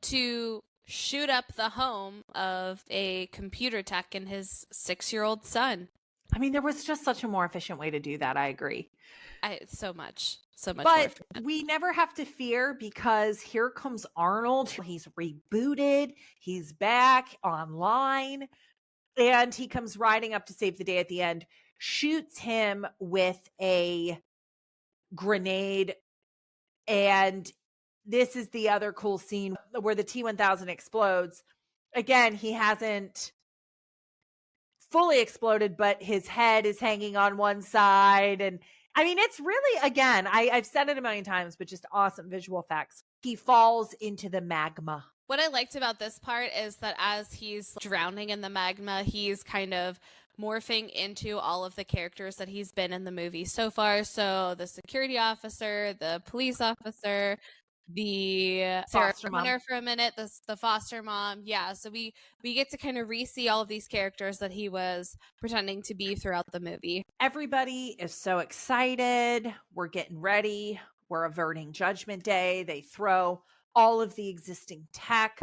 to shoot up the home of a computer tech and his 6-year-old son. I mean, there was just such a more efficient way to do that. I agree. So much. But we never have to fear, because here comes Arnold. He's rebooted. He's back online. And he comes riding up to save the day at the end, shoots him with a grenade. And this is the other cool scene where the T-1000 explodes. Again, he hasn't fully exploded, but his head is hanging on one side. And I mean, it's really, again, I've said it a million times, but just awesome visual effects. He falls into the magma. What I liked about this part is that as he's drowning in the magma, he's kind of morphing into all of the characters that he's been in the movie so far. So the security officer, the police officer, the Sarah Connor for a minute, the foster mom. Yeah, so we get to kind of re-see all of these characters that he was pretending to be throughout the movie. Everybody is so excited. We're getting ready. We're averting Judgment Day. They throw all of the existing tech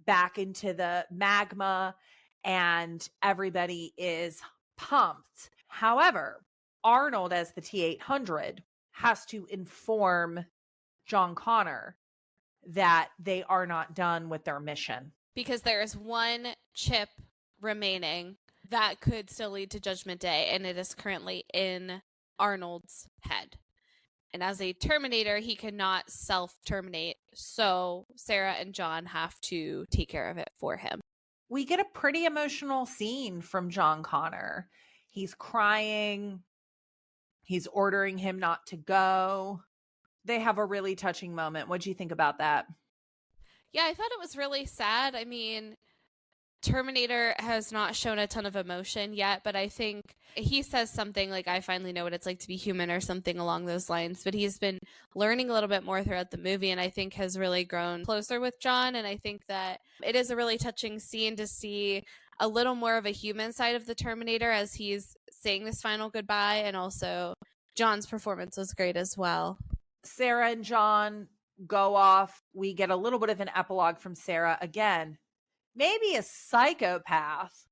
back into the magma, and everybody is pumped. However, Arnold, as the T-800, has to inform John Connor that they are not done with their mission. Because there is one chip remaining that could still lead to Judgment Day, and it is currently in Arnold's head. And as a Terminator, he cannot self-terminate, so Sarah and John have to take care of it for him. We get a pretty emotional scene from John Connor. He's crying. He's ordering him not to go. They have a really touching moment. What do you think about that? Yeah, I thought it was really sad. I mean, Terminator has not shown a ton of emotion yet, but I think he says something like, I finally know what it's like to be human, or something along those lines. But he's been learning a little bit more throughout the movie, and I think has really grown closer with John. And I think that it is a really touching scene to see a little more of a human side of the Terminator as he's saying this final goodbye. And also John's performance was great as well. Sara and John go off. We get a little bit of an epilogue from Sara again. Maybe a psychopath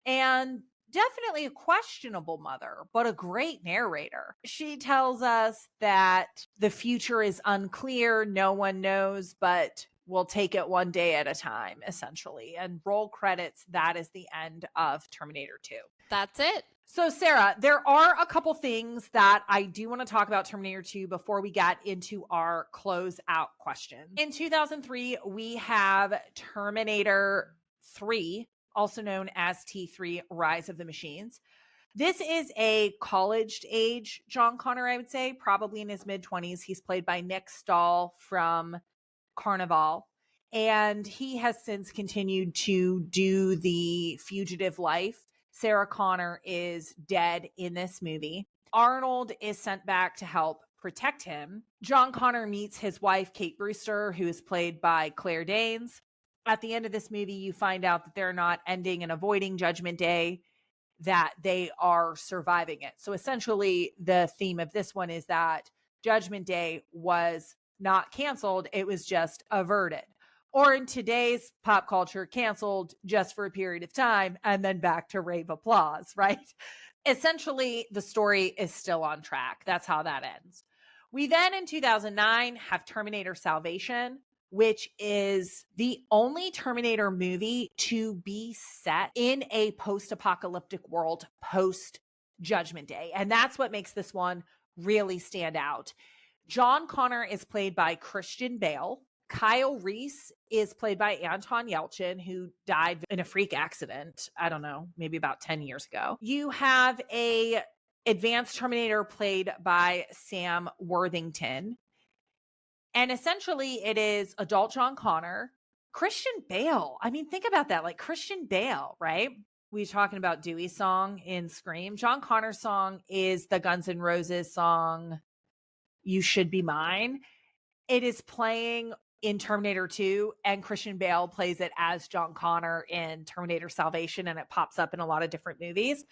and definitely a questionable mother, but a great narrator. She tells us that the future is unclear, no one knows, but we'll take it one day at a time, essentially. And roll credits, that is the end of Terminator 2. That's it. So, Sara, there are a couple things that I do want to talk about Terminator 2 before we get into our closeout question. In 2003, we have Terminator 3, also known as T3, Rise of the Machines. This is a college-age John Connor, I would say, probably in his mid-20s. He's played by Nick Stahl from Carnival. And he has since continued to do the fugitive life. Sarah Connor is dead in this movie. Arnold is sent back to help protect him. John Connor meets his wife, Kate Brewster, who is played by Claire Danes. At the end of this movie, you find out that they're not ending and avoiding Judgment Day, that they are surviving it. So essentially, the theme of this one is that Judgment Day was not canceled. It was just averted. Or in today's pop culture, canceled just for a period of time and then back to rave applause, right? Essentially, the story is still on track. That's how that ends. We then, in 2009, have Terminator Salvation, which is the only Terminator movie to be set in a post-apocalyptic world post-Judgment Day. And that's what makes this one really stand out. John Connor is played by Christian Bale. Kyle Reese is played by Anton Yelchin, who died in a freak accident, I don't know, maybe about 10 years ago. You have a advanced Terminator played by Sam Worthington. And essentially it is adult John Connor. Christian Bale. I mean, think about that. Like Christian Bale, right? We were talking about Dewey's song in Scream. John Connor's song is the Guns N' Roses song, You Should Be Mine. It is playing in Terminator 2, and Christian Bale plays it as John Connor in Terminator Salvation, and it pops up in a lot of different movies.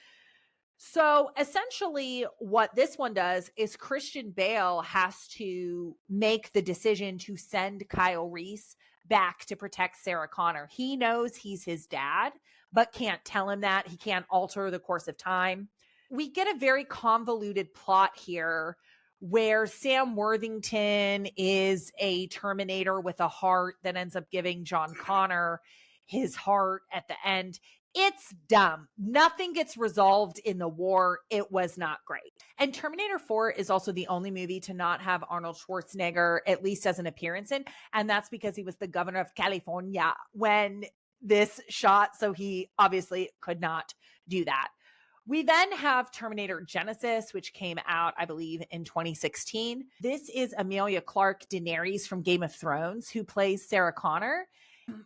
So essentially what this one does is Christian Bale has to make the decision to send Kyle Reese back to protect Sarah Connor. He knows he's his dad, but can't tell him that. He can't alter the course of time. We get a very convoluted plot here where Sam Worthington is a Terminator with a heart that ends up giving John Connor his heart at the end. It's dumb. Nothing gets resolved in the war. It was not great. And Terminator 4 is also the only movie to not have Arnold Schwarzenegger, at least as an appearance in. And that's because he was the governor of California when this shot. So he obviously could not do that. We then have Terminator Genesis, which came out, I believe, in 2016. This is Emilia Clarke Daenerys from Game of Thrones, who plays Sarah Connor.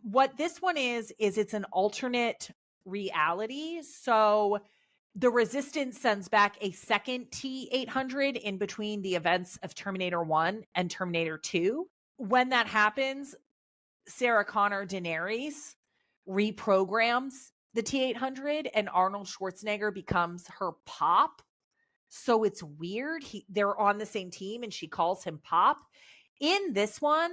What this one is it's an alternate reality. So the Resistance sends back a second T-800 in between the events of Terminator 1 and Terminator 2. When that happens, Sarah Connor Daenerys reprograms the T-800 and Arnold Schwarzenegger becomes her Pop. So it's weird. They're on the same team and she calls him Pop. In this one,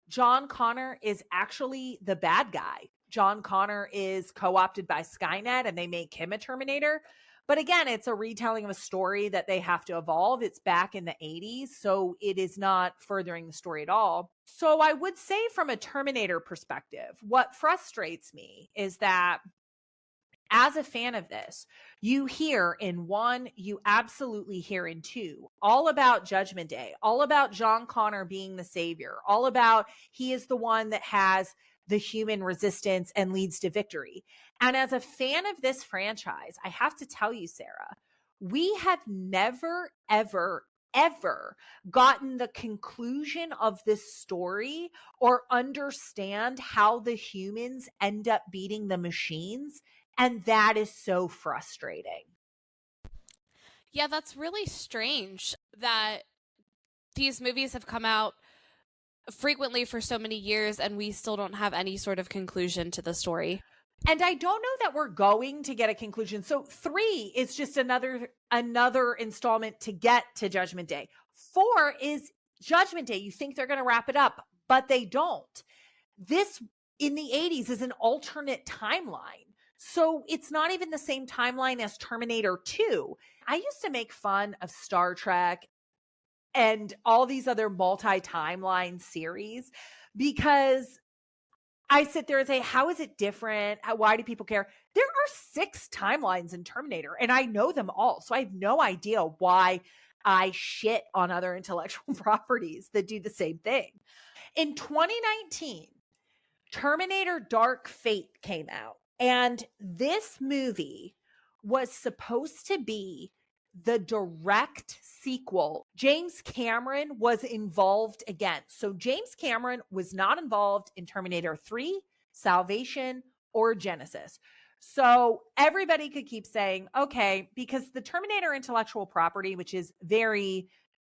John Connor is actually the bad guy. John Connor is co-opted by Skynet and they make him a Terminator. But again, it's a retelling of a story that they have to evolve. It's back in the 80s, so it is not furthering the story at all. So I would say from a Terminator perspective, what frustrates me is that as a fan of this, you hear in 1, you absolutely hear in 2, all about Judgment Day, all about John Connor being the savior, all about he is the one that has the human resistance and leads to victory. And as a fan of this franchise, I have to tell you, Sara, we have never, ever ever gotten the conclusion of this story or understand how the humans end up beating the machines. And that is so frustrating. Yeah, that's really strange that these movies have come out frequently for so many years and we still don't have any sort of conclusion to the story. And I don't know that we're going to get a conclusion. So 3 is just another installment to get to Judgment Day. 4 is Judgment Day. You think they're going to wrap it up, but they don't. This in the 80s is an alternate timeline. So it's not even the same timeline as Terminator 2. I used to make fun of Star Trek and all these other multi-timeline series because I sit there and say, how is it different? Why do people care? There are 6 timelines in Terminator, and I know them all. So I have no idea why I shit on other intellectual properties that do the same thing. In 2019, Terminator Dark Fate came out, and this movie was supposed to be the direct sequel. James Cameron was involved again. So James Cameron was not involved in Terminator 3, Salvation, or Genesis. So everybody could keep saying, okay, because the Terminator intellectual property, which is very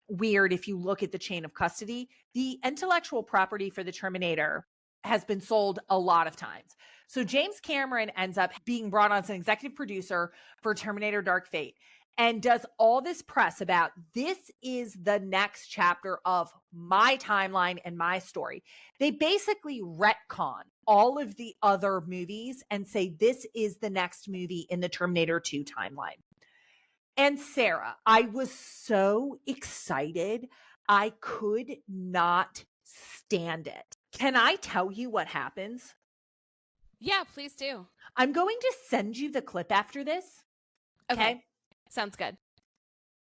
weird if you look at the chain of custody, the intellectual property for the Terminator has been sold a lot of times. So James Cameron ends up being brought on as an executive producer for Terminator Dark Fate and does all this press about this is the next chapter of my timeline and my story. They basically retcon all of the other movies and say this is the next movie in the Terminator 2 timeline. And Sara, I was so excited. I could not stand it. Can I tell you what happens? Yeah, please do. I'm going to send you the clip after this. Okay. Sounds good.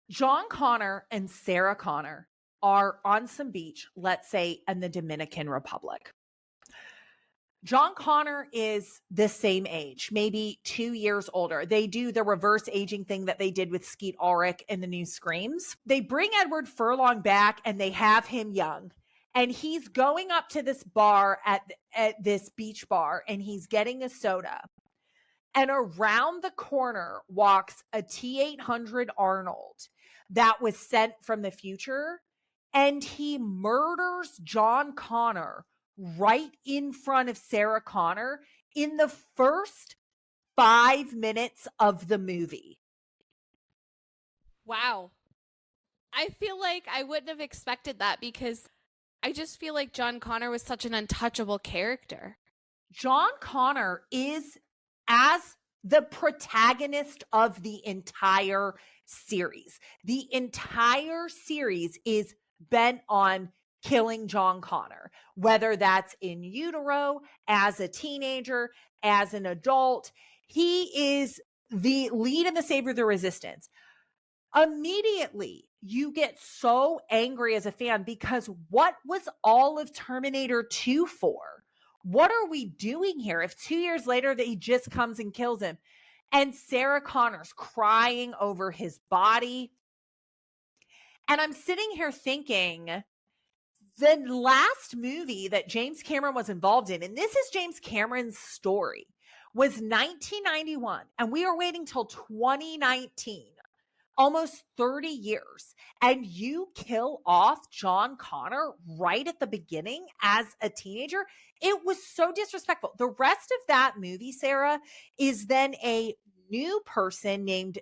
John Connor and Sarah Connor are on some beach, let's say in the Dominican Republic. John Connor is the same age, maybe 2 years older. They do the reverse aging thing that they did with Skeet Ulrich in the new Screams. They bring Edward Furlong back and they have him young. And he's going up to this bar at this beach bar and he's getting a soda. And around the corner walks a T-800 Arnold that was sent from the future. And he murders John Connor right in front of Sarah Connor in the first 5 minutes of the movie. Wow. I feel like I wouldn't have expected that because I just feel like John Connor was such an untouchable character. John Connor is as the protagonist of the entire series. The entire series is bent on killing John Connor, whether that's in utero, as a teenager, as an adult. He is the lead and the savior of the resistance. Immediately, you get so angry as a fan because what was all of Terminator 2 for? What are we doing here? If 2 years later that he just comes and kills him, and Sarah Connor's crying over his body. And I'm sitting here thinking, the last movie that James Cameron was involved in, and this is James Cameron's story, was 1991. And we are waiting till 2019, almost 30 years. And you kill off John Connor right at the beginning as a teenager. It was so disrespectful. The rest of that movie, Sara, is then a new person named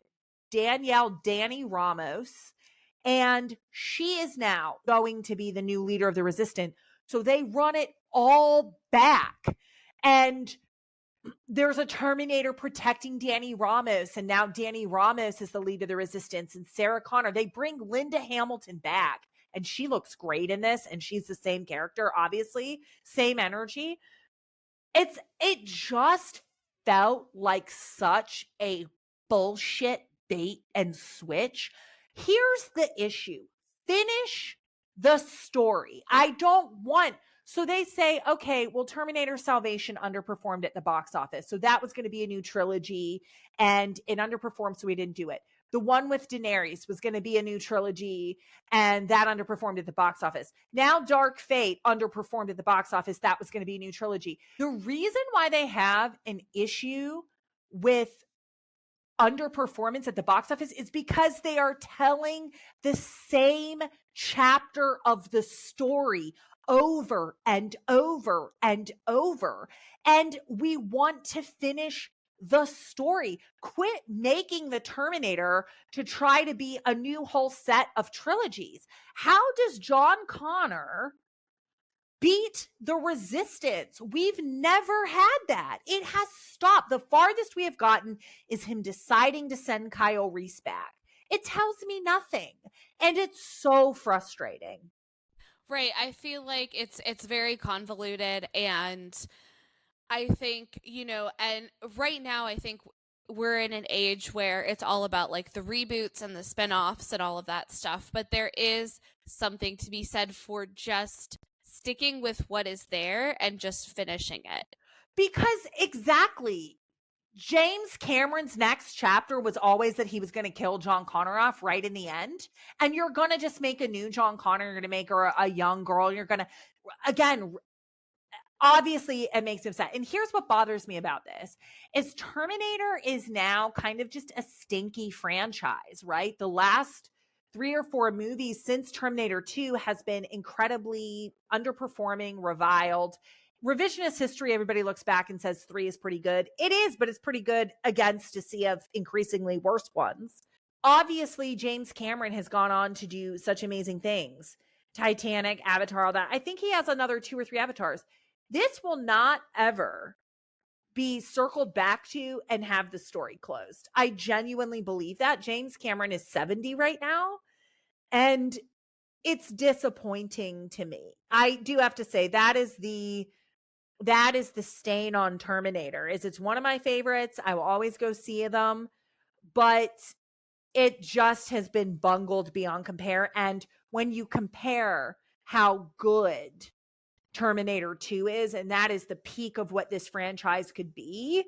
Danny Ramos. And she is now going to be the new leader of the resistance. So they run it all back. And there's a Terminator protecting Danny Ramos. And now Danny Ramos is the leader of the resistance. And Sarah Connor, they bring Linda Hamilton back. And she looks great in this. And she's the same character, obviously. Same energy. It just felt like such a bullshit bait and switch. Here's the issue. Finish the story. I don't want So they say, okay, well, Terminator Salvation underperformed at the box office. So that was going to be a new trilogy and it underperformed, so we didn't do it. The one with Daenerys was going to be a new trilogy and that underperformed at the box office. Now Dark Fate underperformed at the box office. That was going to be a new trilogy. The reason why they have an issue with underperformance at the box office is because they are telling the same chapter of the story over and over and over. And we want to finish the story. Quit making the Terminator to try to be a new whole set of trilogies. How does John Connor beat the resistance? We've never had that. It has stopped. The farthest we have gotten is him deciding to send Kyle Reese back. It tells me nothing. And it's so frustrating. Right. I feel like it's very convoluted, and I think, and right now I think we're in an age where it's all about like the reboots and the spin-offs and all of that stuff, but there is something to be said for just sticking with what is there and just finishing it. Because exactly, James Cameron's next chapter was always that he was going to kill John Connor off right in the end. And you're going to just make a new John Connor. You're going to make her a young girl. You're going to, again, obviously it makes me upset. And here's what bothers me about this is Terminator is now kind of just a stinky franchise, right? The last 3 or 4 movies since Terminator 2 has been incredibly underperforming, reviled. Revisionist history, everybody looks back and says 3 is pretty good. It is, but it's pretty good against a sea of increasingly worse ones. Obviously, James Cameron has gone on to do such amazing things. Titanic, Avatar, all that. I think he has another 2 or 3 Avatars. This will not ever be circled back to and have the story closed. I genuinely believe that. James Cameron is 70 right now, and it's disappointing to me. I do have to say that is the stain on Terminator. It's one of my favorites. I will always go see them, but it just has been bungled beyond compare. And when you compare how good Terminator 2 is, and that is the peak of what this franchise could be,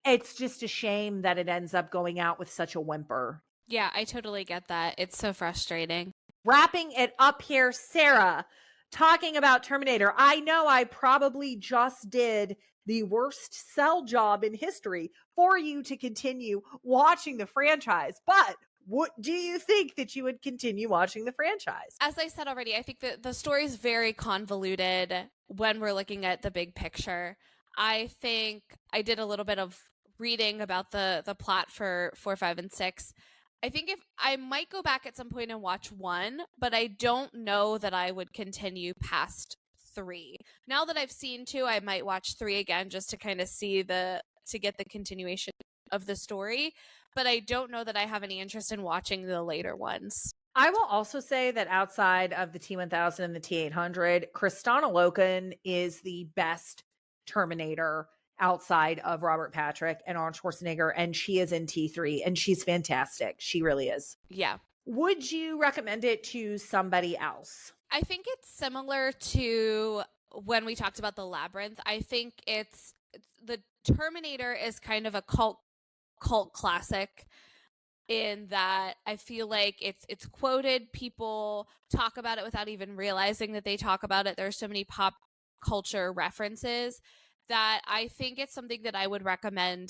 it's just a shame that it ends up going out with such a whimper. Yeah, I totally get that. It's so frustrating. Wrapping it up here, Sara, talking about Terminator. I know I probably just did the worst sell job in history for you to continue watching the franchise, but what do you think that you would continue watching the franchise? As I said already, I think that the story is very convoluted when we're looking at the big picture. I think I did a little bit of reading about the plot for 4, 5, and 6. I think if I might go back at some point and watch 1, but I don't know that I would continue past 3. Now that I've seen 2, I might watch 3 again just to kind of see to get the continuation of the story. But I don't know that I have any interest in watching the later ones. I will also say that outside of the T-1000 and the T-800, Kristanna Loken is the best Terminator outside of Robert Patrick and Arnold Schwarzenegger, and she is in T3, and she's fantastic. She really is. Yeah. Would you recommend it to somebody else? I think it's similar to when we talked about the Labyrinth. I think it's the Terminator is kind of a cult classic in that I feel like it's quoted. People talk about it without even realizing that they talk about it. There's so many pop culture references that I think it's something that I would recommend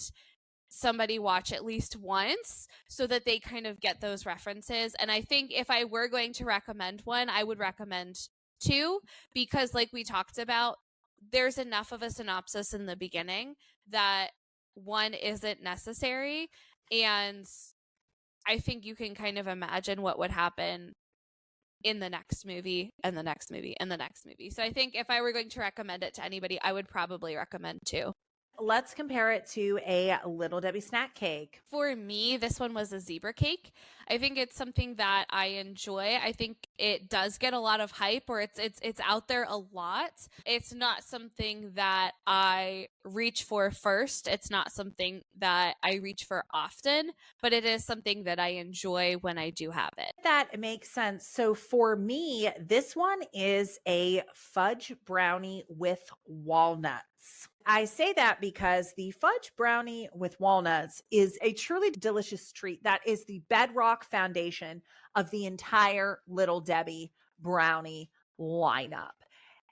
somebody watch at least once so that they kind of get those references. And I think if I were going to recommend one, I would recommend 2, because like we talked about, there's enough of a synopsis in the beginning that 1 isn't necessary. And I think you can kind of imagine what would happen in the next movie and the next movie and the next movie. So I think if I were going to recommend it to anybody, I would probably recommend 2. let's compare it to a Little Debbie snack cake. For me, this one was a zebra cake. I think it's something that I enjoy. I think it does get a lot of hype, or it's out there a lot. It's not something that I reach for first. It's not something that I reach for often, but it is something that I enjoy when I do have it. That makes sense. So for me, this one is a fudge brownie with walnuts. I say that because the fudge brownie with walnuts is a truly delicious treat. That is the bedrock foundation of the entire Little Debbie brownie lineup.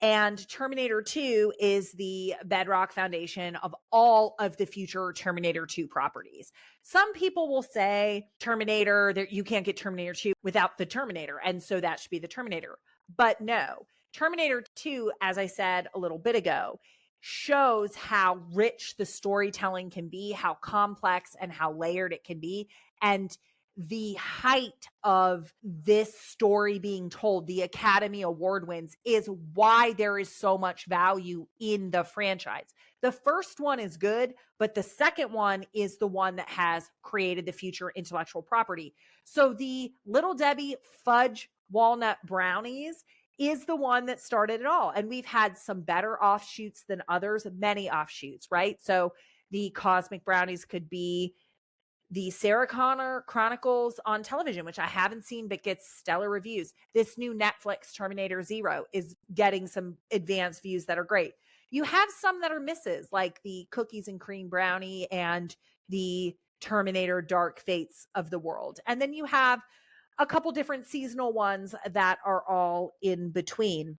And Terminator 2 is the bedrock foundation of all of the future Terminator 2 properties. Some people will say Terminator, that you can't get Terminator 2 without the Terminator, and so that should be the Terminator. But no, Terminator 2, as I said a little bit ago, shows how rich the storytelling can be, how complex and how layered it can be. And the height of this story being told, the Academy Award wins, is why there is so much value in the franchise. The first one is good, but the second one is the one that has created the future intellectual property. So the Little Debbie fudge walnut brownies is the one that started it all. And we've had some better offshoots than others, many offshoots, right? So the Cosmic Brownies could be the Sarah Connor Chronicles on television, which I haven't seen but gets stellar reviews. This new Netflix Terminator Zero is getting some advanced views that are great. You have some that are misses, like the Cookies and Cream Brownie and the Terminator Dark Fates of the world. And then you have a couple different seasonal ones that are all in between.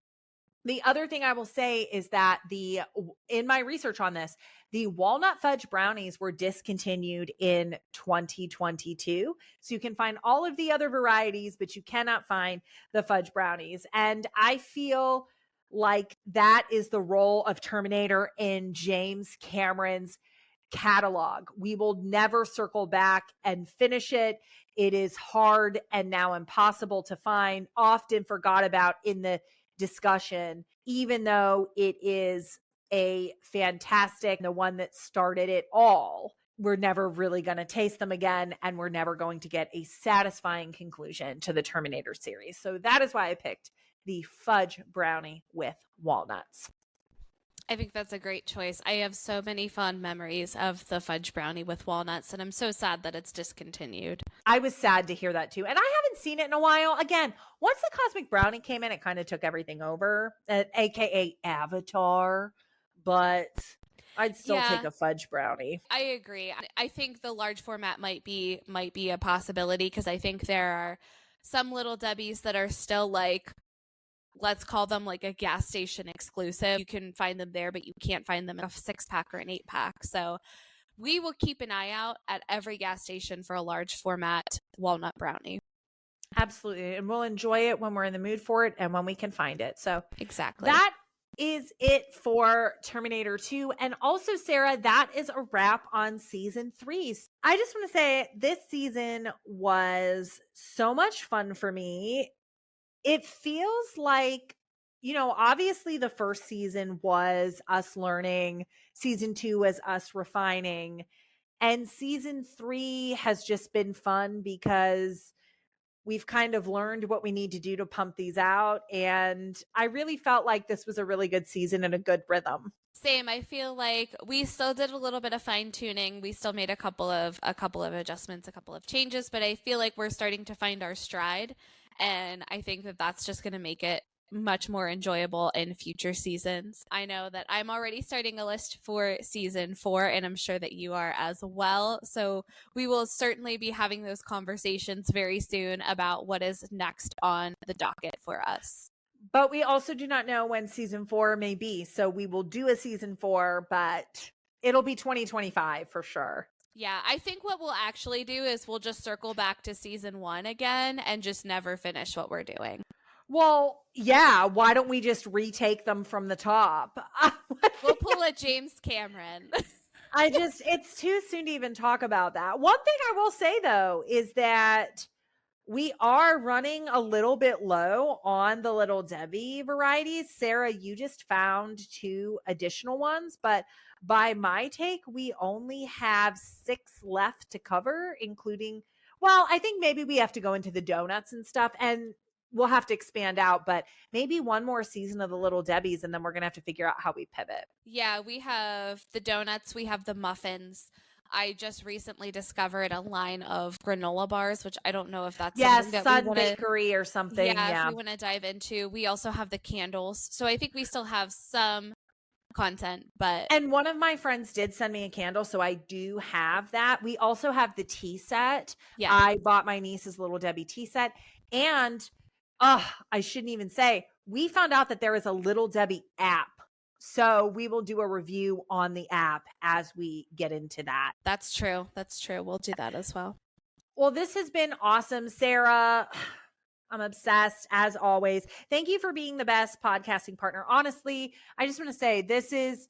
The other thing I will say is that in my research on this, the walnut fudge brownies were discontinued in 2022. So you can find all of the other varieties, but you cannot find the fudge brownies. And I feel like that is the role of Terminator in James Cameron's catalog. We will never circle back and finish it. It is hard and now impossible to find, often forgot about in the discussion, even though it is a fantastic, the one that started it all. We're never really going to taste them again, and we're never going to get a satisfying conclusion to the Terminator series. So that is why I picked the fudge brownie with walnuts. I think that's a great choice. I have so many fond memories of the fudge brownie with walnuts, and I'm so sad that it's discontinued. I was sad to hear that too. And I haven't seen it in a while. Again, once the Cosmic Brownie came in, it kind of took everything over, aka Avatar. But I'd still take a fudge brownie. I agree. I think the large format might be a possibility, because I think there are some Little Debbies that are still like, let's call them like a gas station exclusive. You can find them there, but you can't find them in a 6-pack or an 8-pack. So we will keep an eye out at every gas station for a large format walnut brownie. Absolutely. And we'll enjoy it when we're in the mood for it and when we can find it. So exactly. That is it for Terminator 2. And also, Sarah, that is a wrap on season 3. I just want to say this season was so much fun for me. It feels like, obviously the first season was us learning. Season 2 was us refining. And season 3 has just been fun because we've kind of learned what we need to do to pump these out. And I really felt like this was a really good season and a good rhythm. Same. I feel like we still did a little bit of fine tuning. We still made a couple of adjustments, a couple of changes, but I feel like we're starting to find our stride. And I think that that's just going to make it much more enjoyable in future seasons. I know that I'm already starting a list for season 4, and I'm sure that you are as well. So we will certainly be having those conversations very soon about what is next on the docket for us. But we also do not know when season 4 may be. So we will do a season 4, but it'll be 2025 for sure. Yeah, I think what we'll actually do is we'll just circle back to season 1 again and just never finish what we're doing. Well, yeah, why don't we just retake them from the top? We'll pull a James Cameron. It's too soon to even talk about that. One thing I will say, though, is that we are running a little bit low on the Little Debbie varieties. Sarah, you just found 2 additional ones, but By my take, we only have 6 left to cover, including, well, I think maybe we have to go into the donuts and stuff, and we'll have to expand out, but maybe one more season of the Little Debbies, and then we're going to have to figure out how we pivot. Yeah, we have the donuts, we have the muffins. I just recently discovered a line of granola bars, which I don't know if that's something that Sun we want to Bakery or something. if we want to dive into. We also have the candles. So I think we still have some content, but And one of my friends did send me a candle, so I do have that. We also have the tea set. yeah. I bought my niece's Little Debbie tea set, and I shouldn't even say, we found out that there is a Little Debbie app. So we will do a review on the app as we get into that. That's true. That's true. We'll do that as well. Well, this has been awesome, Sara. I'm obsessed as always. Thank you for being the best podcasting partner. Honestly, I just want to say this is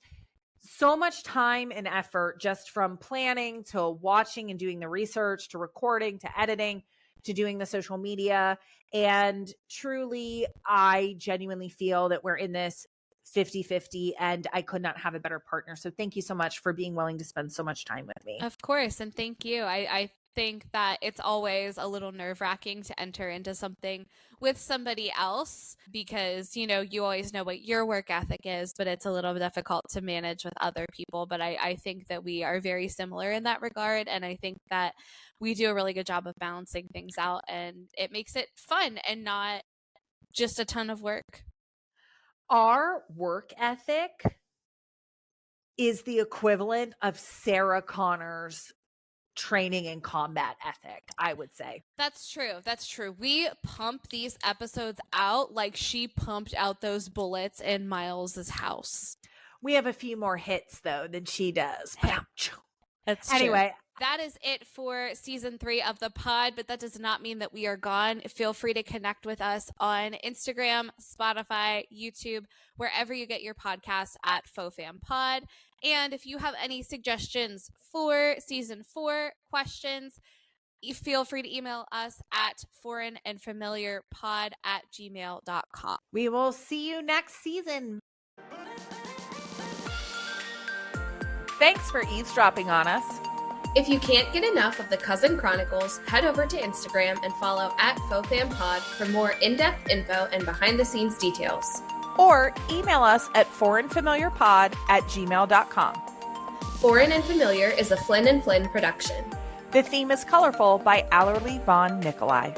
so much time and effort, just from planning to watching and doing the research to recording to editing to doing the social media. And truly, I genuinely feel that we're in this 50-50, and I could not have a better partner. So thank you so much for being willing to spend so much time with me. Of course. And thank you. I think that it's always a little nerve-wracking to enter into something with somebody else because, you know, you always know what your work ethic is, but it's a little difficult to manage with other people. But I think that we are very similar in that regard. And I think that we do a really good job of balancing things out, and it makes it fun and not just a ton of work. Our work ethic is the equivalent of Sarah Connor's training and combat ethic, I would say. That's true. That's true. We pump these episodes out like she pumped out those bullets in Miles's house. We have a few more hits though than she does. That's anyway. True. That is it for season 3 of the pod, but that does not mean that we are gone. Feel free to connect with us on Instagram, Spotify, YouTube, wherever you get your podcasts at FoFamPod. And if you have any suggestions for season 4 questions, feel free to email us at foreignandfamiliarpod@gmail.com. We will see you next season. Thanks for eavesdropping on us. If you can't get enough of the Cousin Chronicles, head over to Instagram and follow at FoFamPod for more in-depth info and behind-the-scenes details. Or email us at foreignfamiliarpod@gmail.com. Foreign and Familiar is a Flynn & Flynn production. The theme is colorful by Allerlie von Nicolai.